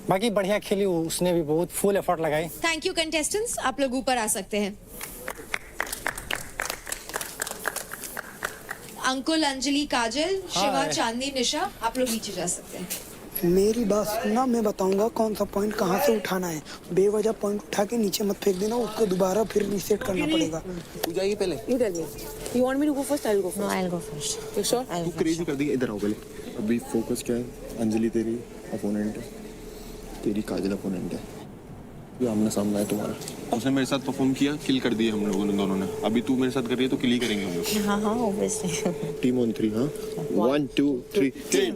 बाकी बढ़िया खेली, उसने भी बहुत फुल एफर्ट लगाई। थैंक यू कंटेस्टेंट्स, आप लोग ऊपर आ सकते हैं। अंकुल, अंजलि, काजल, शिवा, चांदनी, निशा, आप लोग नीचे जा सकते हैं। मेरी बात सुनना, मैं बताऊंगा कौन सा पॉइंट कहाँ से उठाना है। बेवजह पॉइंट उठा के नीचे मत फेंक देना, उसको दोबारा फिर रीसेट करना पड़ेगा। तू जाइए पहले। You want me to go first? I'll go first. No, I'll go first. You sure? तू क्रेजी कर दी, इधर आओ पहले। अभी फोकस क्या है? अंजलि तेरी अपोनेंट है, तेरी काजल अपोनेंट है, ये आमना सामना है तुम्हारा। उसने मेरे साथ परफॉर्म किया, किल कर दिए हम लोगों ने दोनों ने। अभी तू मेरे साथ कर रही है तो किल ही करेंगे हम लोग। हाँ हाँ obviously. Team on 3। हाँ 1 2 3 टीम।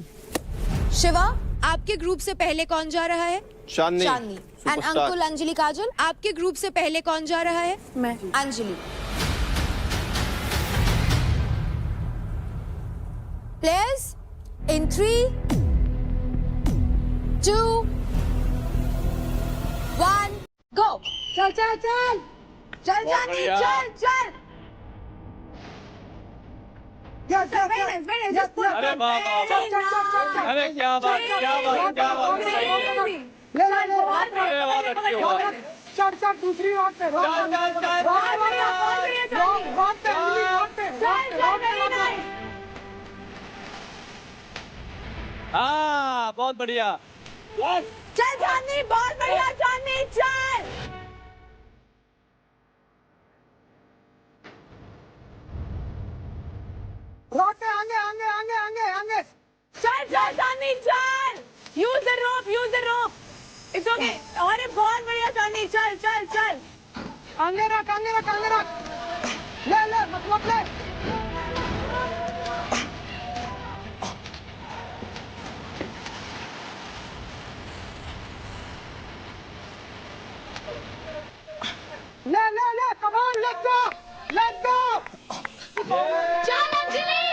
शिवा, आपके ग्रुप से पहले कौन जा रहा है? चांदनी। एंड अंकुल, अंजलि, काजल, आपके ग्रुप से पहले कौन जा रहा है? मैं। अंजलि। Players, in 3, 2, 1, go! चल चल चल चल जानी, चल चल। अरे बाबा, अरे क्या बात, क्या बात, क्या बात। ले ले ले, चल चल दूसरी बात पे। हाँ बहुत बढ़िया। चल चांदनी, बहुत बढ़िया चांदनी, चल आगे आगे आगे आगे आगे आगे चल चल चांदनी, चल use the rope, it's okay. अरे बहुत बढ़िया चांदनी, चल चल चल आगे रख आगे रख आगे रख, ले ले मत ले। ले come on, let's go चल अंजलि,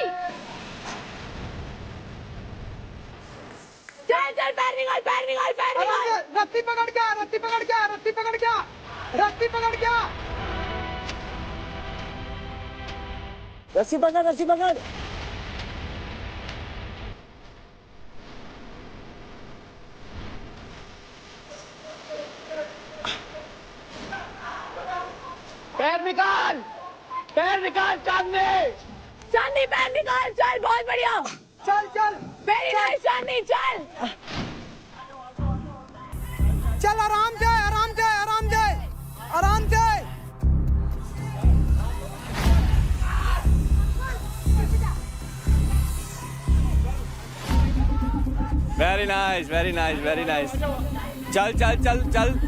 चल चल पैर निकाल। रस्सी पकड़ के रस्सी पकड़ के रस्सी पकड़ के रस्सी पकड़ के रस्सी पकड़ पैर निकाल चांदनी, चांदनी पैर निकाल, चल बहुत बढ़िया, चल चल वेरी नाइस चांदनी, चल चल आराम से आराम से आराम से आराम से। Very nice very nice very nice. चल चल चल चल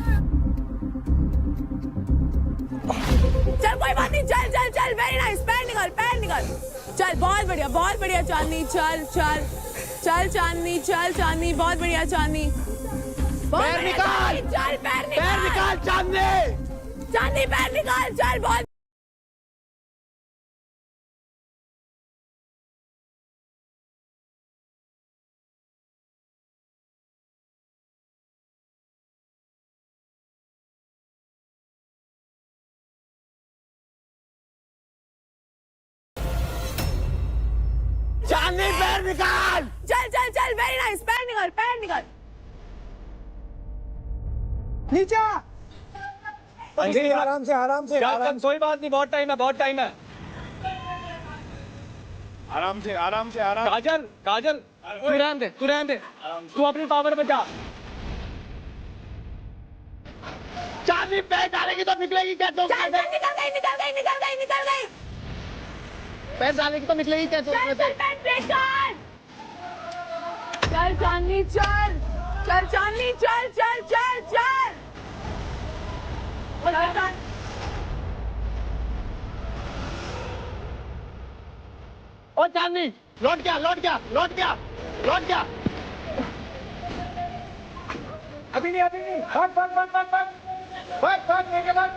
चल कोई बात नहीं, चल चल चल, वेरी नाइस, पैर निकाल, चल बहुत बढ़िया चांदनी, चल चल चल चांदनी, चल चांदनी, बहुत बढ़िया चांदनी, पैर निकाल, चल पैर निकाल चांदनी पैर निकाल, चल बहुत चांदनी पैर निकाल, चल चल चल, वेरी नाइस, पैर निकाल नीचे आराम से आराम से कोई बात नहीं, बहुत टाइम है। आराम से काजल तू रहने दे, तू अपनी पावर में जा। चांदनी पैर डालेगी तो निकलेगी क्या? तो चल निकल गई, पैर डालेगी तो निकलेगी क्या? तो चल चांदनी, चल चांदनी, चल ओ चांदनी लौट गया अभी नहीं भाग लेके भाग,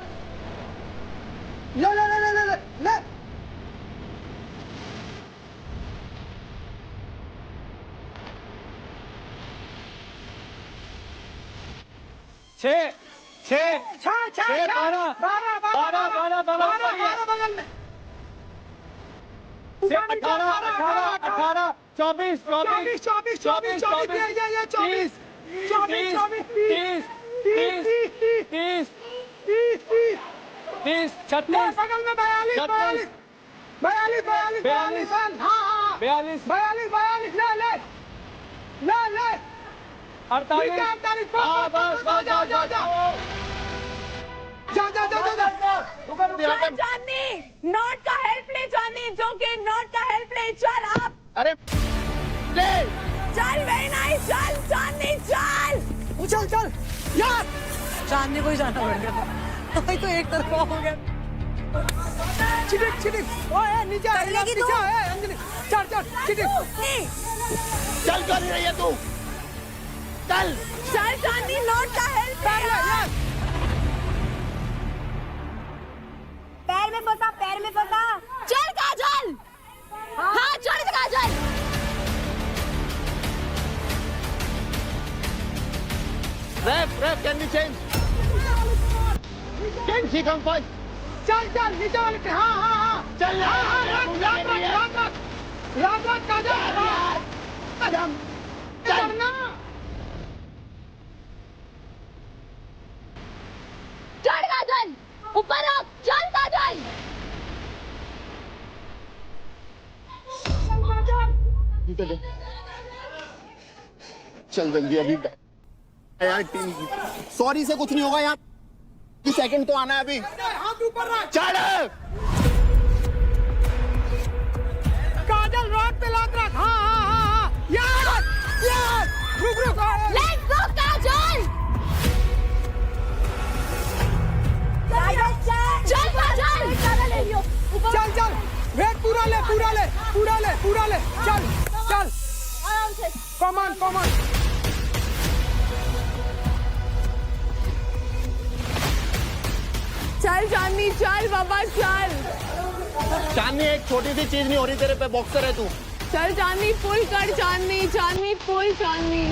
ले चांदनी नॉट का हेल्प ले, चांदनी जो कि नॉट का हेल्प ले, चल आप, अरे ले चल वेरी नाइस, चल चांदनी, चल यार चांदनी को ही जाना पड़ गया, तो एक तरफा हो गया। चिटिक ओए नीचे अंजलि, चल चिटिक, चल कर रही है तू, चल चांदनी नॉट का हेल्प ले, पैर में फंसा, चल काजल, हाँ चढ़ काजल, Ref, can we change? Can she come first? चल नीचे वाले पे, हाँ चल रात काजल चलना, चढ़ काजल, ऊपर रख, चल काजल, चल जल्दी अभी यार सॉरी से कुछ नहीं होगा यार, सेकंड तो आना है अभी। चल काजल रात पे लात रख। हाँ हाँ हाँ हाँ यार यार रुक लेट्स गो काजल। चल काजल ले लियो। चल वेट पूरा ले चल आराम से कम ऑन। चल चांदनी चल बाबा चल। चांदनी एक छोटी सी चीज नहीं हो रही तेरे पे, बॉक्सर है तू। चल चांदनी पुल कर, चांदनी पुल चांदनी।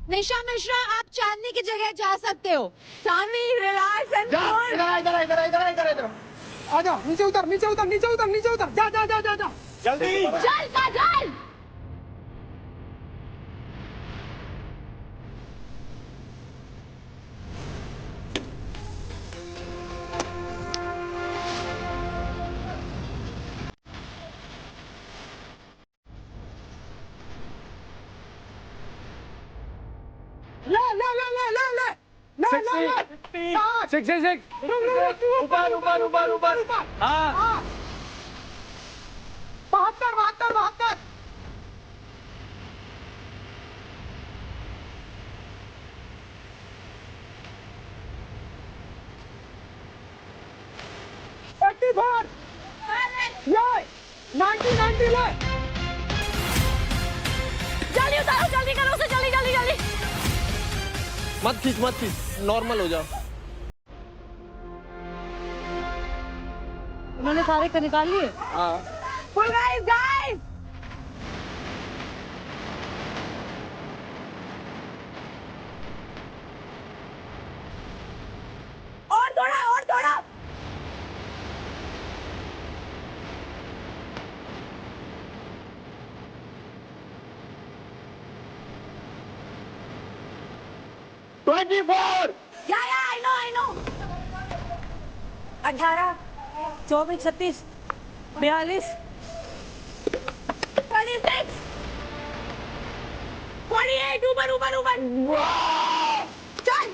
निशा मिश्रा, आप चांदनी की जगह जा सकते हो। चांदनी रिलैक्स एंड इधर आ जा। नीचे उतर जा जल्दी चल काजल। ऊपर। हाँ 72 84 90 ले। जल्दी उतारो, जल्दी करो उसे, जल्दी। मत खींच, नॉर्मल हो जा। उन्होंने सारे का निकाल लिए। हाँ पुल गाइस और थोड़ा 24 I know 18 24 36 42 26 48 ऊपर चल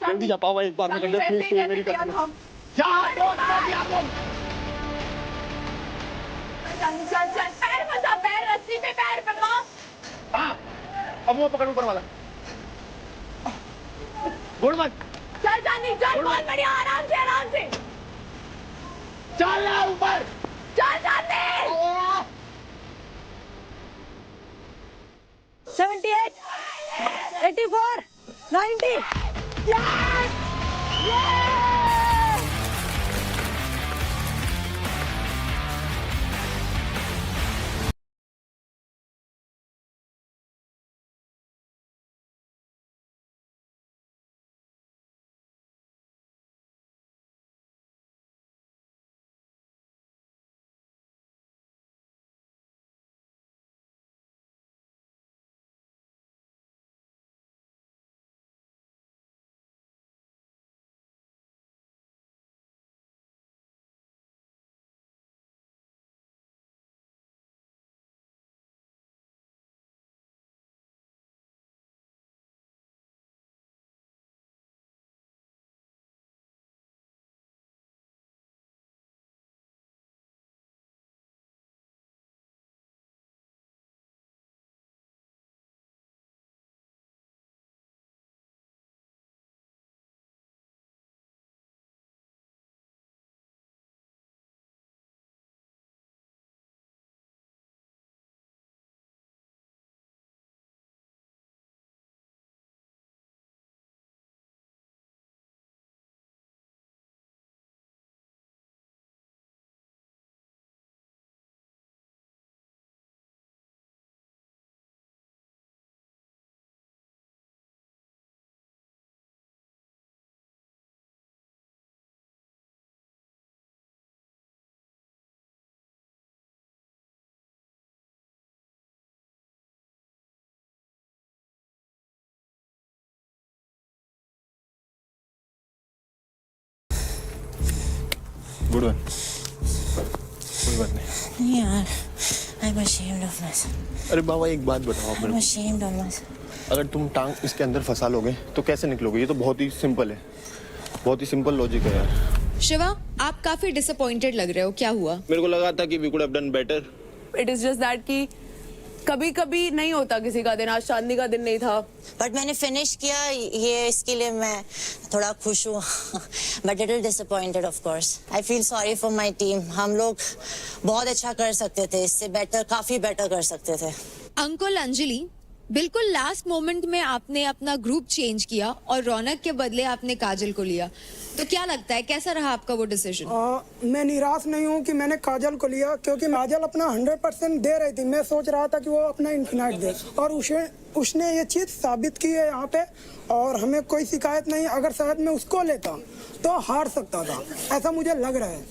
जल्दी जा पाओ एक बार में कर दे प्लीज, मेरी कसम। चल पैर मत, पैर रस्सी पे पैर पकड़ो। हाँ अब वो पकड़ ऊपर वाला, गुड मत। चल चांदी चल, बहुत बढ़िया, आराम से चल ना ऊपर, चल चांदी। 78 84 90 गुड वन। ऐसी बात नहीं। यार, I'm ashamed of myself. अरे बाबा एक बात बताओ आप मेरे I'm को, ashamed of myself. अगर तुम टांग इसके अंदर फंसा लोगे तो कैसे निकलोगे? ये तो बहुत ही सिंपल है, बहुत ही सिंपल लॉजिक है यार। शिवा, आप काफी डिसअपॉइंटेड लग रहे हो, क्या हुआ? मेरे को लगा था कि we could have done better. It is just that कि कभी कभी नहीं होता किसी का दिन, आज चांदनी का दिन नहीं था। बट मैंने फिनिश किया, ये इसके लिए मैं थोड़ा खुश हूँ, but little disappointed of course. I feel sorry for my team. हम लोग बहुत अच्छा कर सकते थे, इससे बेटर, काफी बेटर कर सकते थे। अंकुल, अंजलि, बिल्कुल लास्ट मोमेंट में आपने अपना ग्रुप चेंज किया और रौनक के बदले आपने काजल को लिया, तो क्या लगता है कैसा रहा आपका वो डिसीजन? मैं निराश नहीं हूँ कि मैंने काजल को लिया, क्योंकि काजल अपना 100% दे रही थी। मैं सोच रहा था कि वो अपना इन्फिनाइट दे, और उसने ये चीज साबित की है यहाँ पे, और हमें कोई शिकायत नहीं। अगर शायद मैं उसको लेता तो हार सकता था, ऐसा मुझे लग रहा है,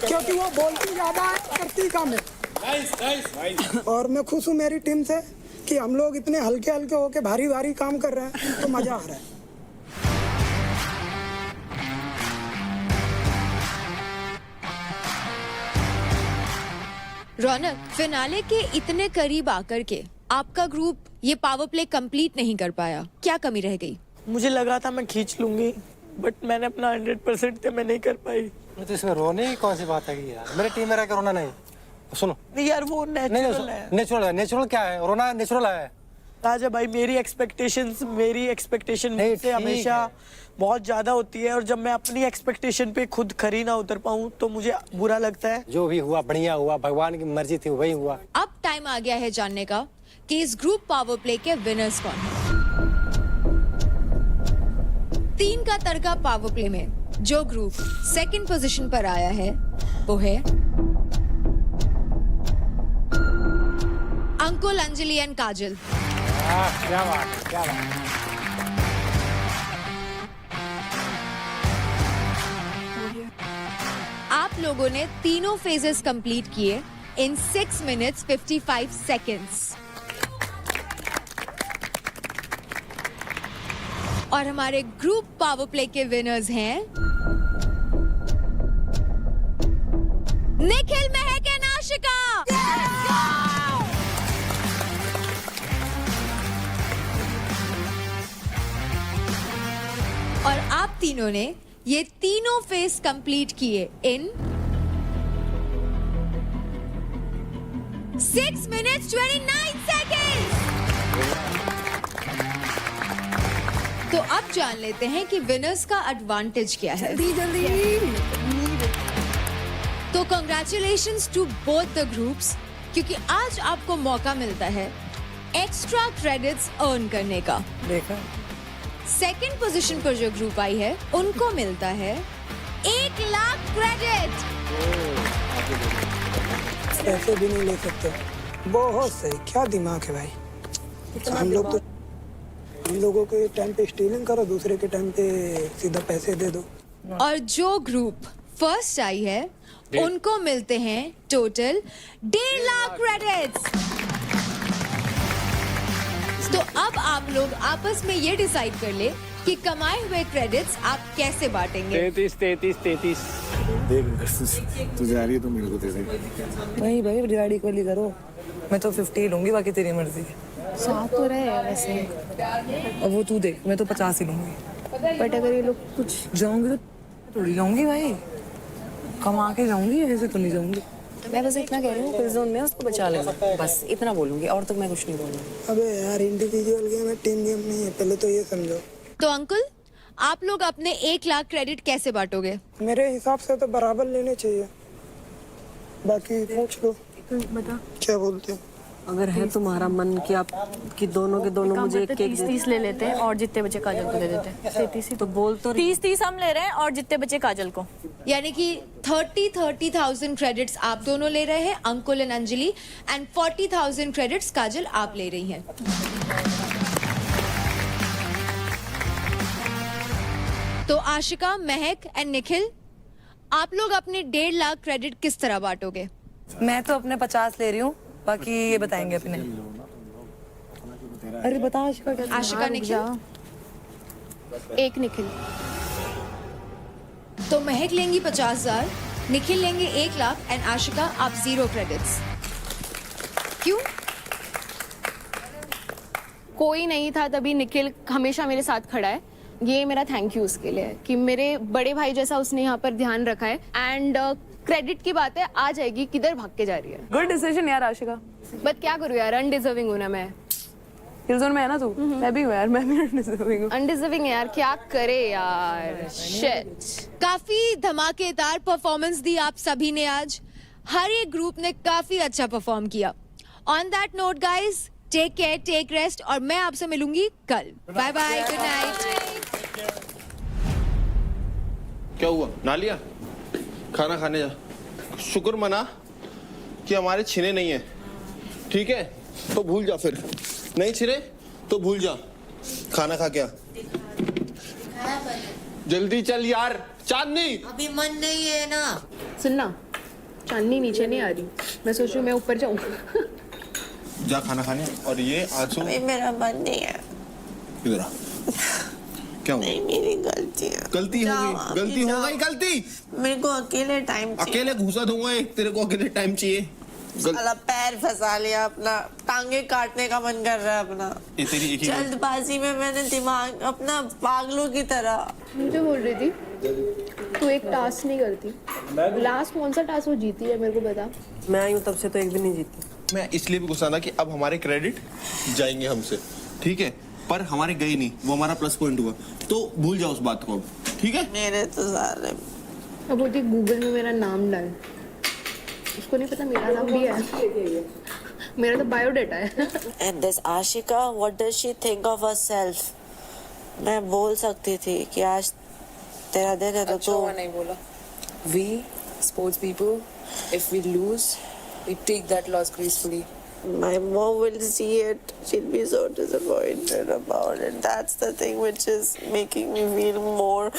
क्योंकि वो बोलती ज्यादा है, करती कम है। और मैं खुश हूँ मेरी टीम से कि हम लोग इतने हल्के हल्के होके भारी भारी काम कर रहे हैं, तो मजा आ रहा है। रौनक, फिनाले के इतने करीब आकर के आपका ग्रुप ये पावर प्ले कंप्लीट नहीं कर पाया, क्या कमी रह गई? मुझे लगा था मैं खींच लूंगी, बट मैंने अपना 100% थे, मैं नहीं कर पाई। तो इसमें रोने की कौन सी बात है यार? मेरे टीम में रह के रोना नहीं। सुनो नहीं यार, वो नेचुरल है। नेचुरल है। नेचुरल क्या है? रोना नेचुरल है। राजा भाई, मेरी एक्सपेक्टेशन से हमेशा बहुत ज्यादा होती है, और जब मैं अपनी एक्सपेक्टेशन पे खुद खरी ना उतर पाऊँ तो मुझे बुरा लगता है। जो भी हुआ बढ़िया हुआ, भगवान की मर्जी थी वही हुआ। अब टाइम आ गया है जानने का कि इस ग्रुप पावर प्ले के विनर्स कौन हैं। 3 का तड़का पावर प्ले में जो ग्रुप सेकंड पोजीशन पर आया है वो है अंकुल, अंजलि एंड काजल। क्या बात है, क्या बात है। आप लोगों ने तीनों फेजेस कंप्लीट किए इन 6 minutes 55 seconds। और हमारे ग्रुप पावर प्ले के विनर्स हैं निखिल, महक एंड आशिका। और आप तीनों ने ये तीनों फेस कंप्लीट किए इन 6 minutes 29 seconds। तो अब जान लेते हैं कि विनर्स का एडवांटेज क्या है। जल्दी तो congratulations to both the groups, क्योंकि आज आपको मौका मिलता है एक्स्ट्रा क्रेडिट्स अर्न करने का। देखा, सेकंड पोजीशन पर जो ग्रुप आई है उनको मिलता है 1 लाख क्रेडिट। ऐसे भी नहीं ले सकते। बहुत सही, क्या दिमाग है भाई। हम लोगों के टाइम पे स्टीलिंग करो, दूसरे के टाइम पे सीधा पैसे दे दो। और जो ग्रुप फर्स्ट आई है उनको मिलते हैं टोटल 1.5 लाख क्रेडिट्स। तो अब आप लोग आपस में ये डिसाइड कर ले कि कमाए हुए क्रेडिट्स आप कैसे बांटेंगे। 33। देख तू जा रही है तो मेरे को दे दे। नहीं भाई, गाड़ी को ली करो। मैं तो 50 लूंगी, बाकी तेरी मर्जी। 7 तो रहे हैं वैसे। अब वो तू देख, मैं तो 50 ही लूंगी। बट अगर ये लोग कुछ जाऊंगी तो थोड़ी जाऊंगी भाई, कमा के जाऊंगी, ऐसे तो नहीं जाऊंगी। मैं बस इतना कह रही हूँ, फिर जोन में उसको बचा लेना, बस इतना बोलूंगी, और तक मैं कुछ नहीं बोलूंगी। अबे यार, इंडिविजुअल गेम है, टीम गेम नहीं है, पहले तो ये समझो। तो अंकुल, आप लोग अपने 1 लाख क्रेडिट कैसे बांटोगे? मेरे हिसाब से तो बराबर लेने चाहिए, बाकी पूछ लो। बता क्या बोलते हो? अगर है तुम्हारा मन कि आप कि दोनों के दोनों मुझे एक 30 ले लेते हैं और जितने बचे काजल को दे देते हैं। 33 तो बोल तो 30 हम ले रहे हैं और जितने बचे काजल को। यानी कि 30,000 क्रेडिट्स आप दोनों ले रहे हैं, Ankul and Anjali, and 40,000 credits Kajal आप ले रही हैं। तो आशिका, महक एंड निखिल, आप लोग अपने 1.5 लाख क्रेडिट किस तरह बांटोगे? मैं तो अपने 50 ले रही हूँ, बाकी ये बताएंगे अपने। अरे बता आशिका क्या? आशिका, निखिल। 1 निखिल। तो महक लेंगी 50,000, निखिल लेंगे 1 लाख एंड आशिका आप 0 क्रेडिट्स। क्यों? कोई नहीं था तभी निखिल हमेशा मेरे साथ खड़ा है, ये मेरा थैंक यू उसके लिए है कि मेरे बड़े भाई जैसा उसने यहाँ पर ध्यान रखा है। एंड क्रेडिट की बात है, आ जाएगी, किधर भाग के जा रही है। गुड डिसीजन यार आशिका। बट क्या करूँ यार, अनडिजर्विंग हूँ ना मैं। किल जोन में है ना तू? मैं भी हूँ यार, मैं भी अनडिजर्विंग हूँ। अनडिजर्विंग है यार, क्या करे यार, शिट। काफी धमाकेदार परफॉर्मेंस दी आप सभी ने आज, हर एक ग्रुप ने काफी अच्छा परफॉर्म किया। On that note guys, take care, take rest, और मैं आपसे मिलूंगी कल। Bye bye, good night. क्या हुआ? ना लिया? खाना खाने जा। शुक्र मना कि हमारे छिने नहीं है, ठीक है? तो भूल जा, फिर नहीं छिने तो भूल जा। खाना खा क्या? जल्दी चल यार, चांदनी। अभी मन नहीं है ना। सुनना, चांदनी नीचे नहीं आ रही, मैं सोच रही हूँ मैं ऊपर जाऊँ। जा खाना खाने। और ये आंसू, अभी मेरा मन नहीं है। इधर आ। क्या हुआ? नहीं, मेरी गलती है। गलती हो गई, गलती हो गई, गलती। मेरे को अकेले टाइम चाहिए। अकेले घुसा दूंगा एक, तेरे को अकेले टाइम चाहिए। साला पैर फंसा लिया अपना, टांगे काटने का मन कर रहा है अपना। ये तेरी एक ही जल्दबाजी में मैंने दिमाग अपना पागलों की तरह। मुझे बोल रही थी तू एक टास्क नहीं करती, लास्ट कौन सा टास्क वो जीती है मेरे को बता। मैं आई हूँ तब से तो एक भी नहीं जीती। मैं इसलिए भी गुस्सा था कि अब हमारे क्रेडिट जाएंगे हमसे, ठीक है? पर हमारे गए नहीं, वो हमारा प्लस पॉइंट हुआ, तो भूल जाओ उस बात को अब, ठीक है? मेरे तो सारे अब बोलती गूगल में मेरा नाम डाल, उसको नहीं पता मेरा नाम भी है, मेरा तो बायोडेटा है। And this Ashika, what does she think of herself? मैं बोल सकती थी कि आज तेरा दिन है तो अच्छा हुआ नहीं बोला। We sports people, if we lose, we take that loss gracefully. My mom will see it. She'll be so disappointed about it. That's the thing which is making me feel more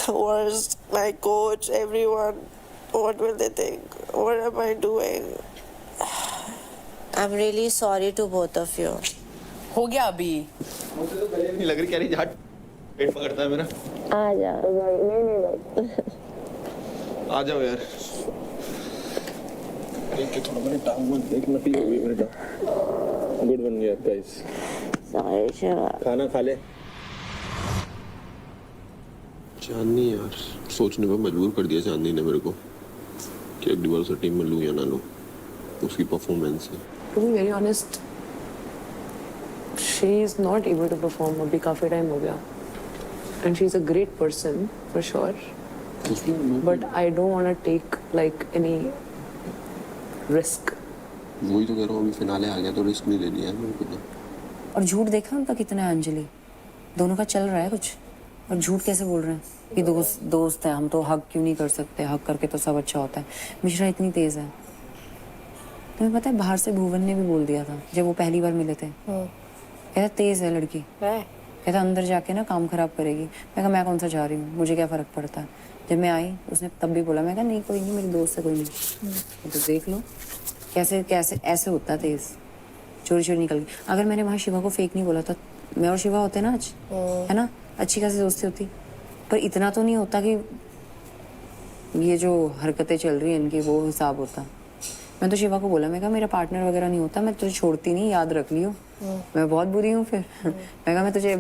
worse. My coach, everyone, what will they think? What am I doing? I'm really sorry to both of you. हो गया अभी। नहीं लग रही, कह रही झाट पेट पकड़ता है मेरा। आ जा। आ जाओ यार। देख के थोड़ा मेरे टांग में एक नटी हो गई मेरे टांग। गुड बन गया गाइस। Sorry, Shiva. खाना खा ले। चांदनी यार, सोचने पर मजबूर कर दिया चांदनी ने मेरे को कि अगली बार उसे टीम में लूं या ना लूं, उसकी परफॉर्मेंस है। To be very honest, she is not able to perform अभी काफी टाइम हो गया, and she is a great person for sure, but I don't want to take like any risk. वही तो कह रहा हूँ, अभी फिनाले आ गया तो रिस्क नहीं लेनी है मेरे को तो। और झूठ देखा उनका कितना है अंजलि, दोनों का चल रहा है कुछ, और झूठ कैसे बोल रहे हैं कि दोस्त है, हम तो हक क्यों नहीं कर सकते, हक करके तो सब अच्छा होता है। मिश्रा इतनी तेज है, तुम्हें पता है बाहर से भुवन ने भी बोल दिया था जब वो पहली बार मिले थे, कहता तेज है लड़की, कहता अंदर जाके ना काम खराब करेगी। मैं कहा मैं कौन सा जा रही हूँ, मुझे क्या फर्क पड़ता है। जब मैं आई उसने तब भी बोला, मैं कहा नहीं कोई नहीं, मेरी दोस्त है कोई नहीं। तो देख लो कैसे कैसे ऐसे होता है तेज, चोरी चोरी निकल गई। अगर मैंने वहाँ शिवा को फेक नहीं बोला था, मैं और शिवा होते ना आज, है ना, अच्छी खासी दोस्ती होती। पर इतना तो नहीं होता कि ये जो हरकतें चल रही हैं इनकी वो हिसाब होता। मैं तो शिवा को बोला, मैं कहा मेरा पार्टनर वगैरह नहीं होता, मैं तुझे छोड़ती नहीं, याद रख लियो। मैं बहुत बुरी हूँ फिर। मैं कहा मैं तुझे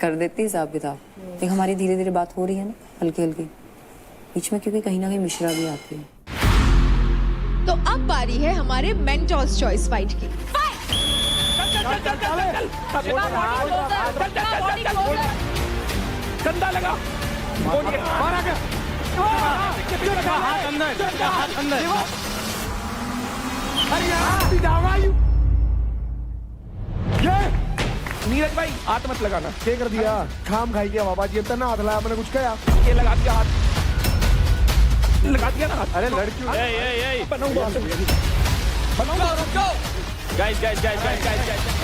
कर देती हिसाब किताब। लेकिन हमारी धीरे धीरे बात हो रही है ना, हल्की हल्की बीच में, क्योंकि कहीं ना कहीं मिश्रा भी आती है। तो अब बारी है हमारे मेंटोर्स चॉइस फाइट की। डंडा लगा, बाहर आ गया, हाथ अंदर, हाथ अंदर। अरे यार जावा यू, ये नीरज भाई हाथ मत लगाना। क्या कर दिया? खाम खाई गया बाबा जी, इतना हाथ लगाया मैंने, कुछ कहा? ये लगा दिया हाथ, लगा दिया ना हाथ। अरे लड़की बनाऊंगा, guys guys guys guys guys.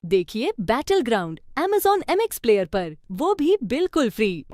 देखिए battle ground Amazon MX player पर, वो भी बिल्कुल फ्री।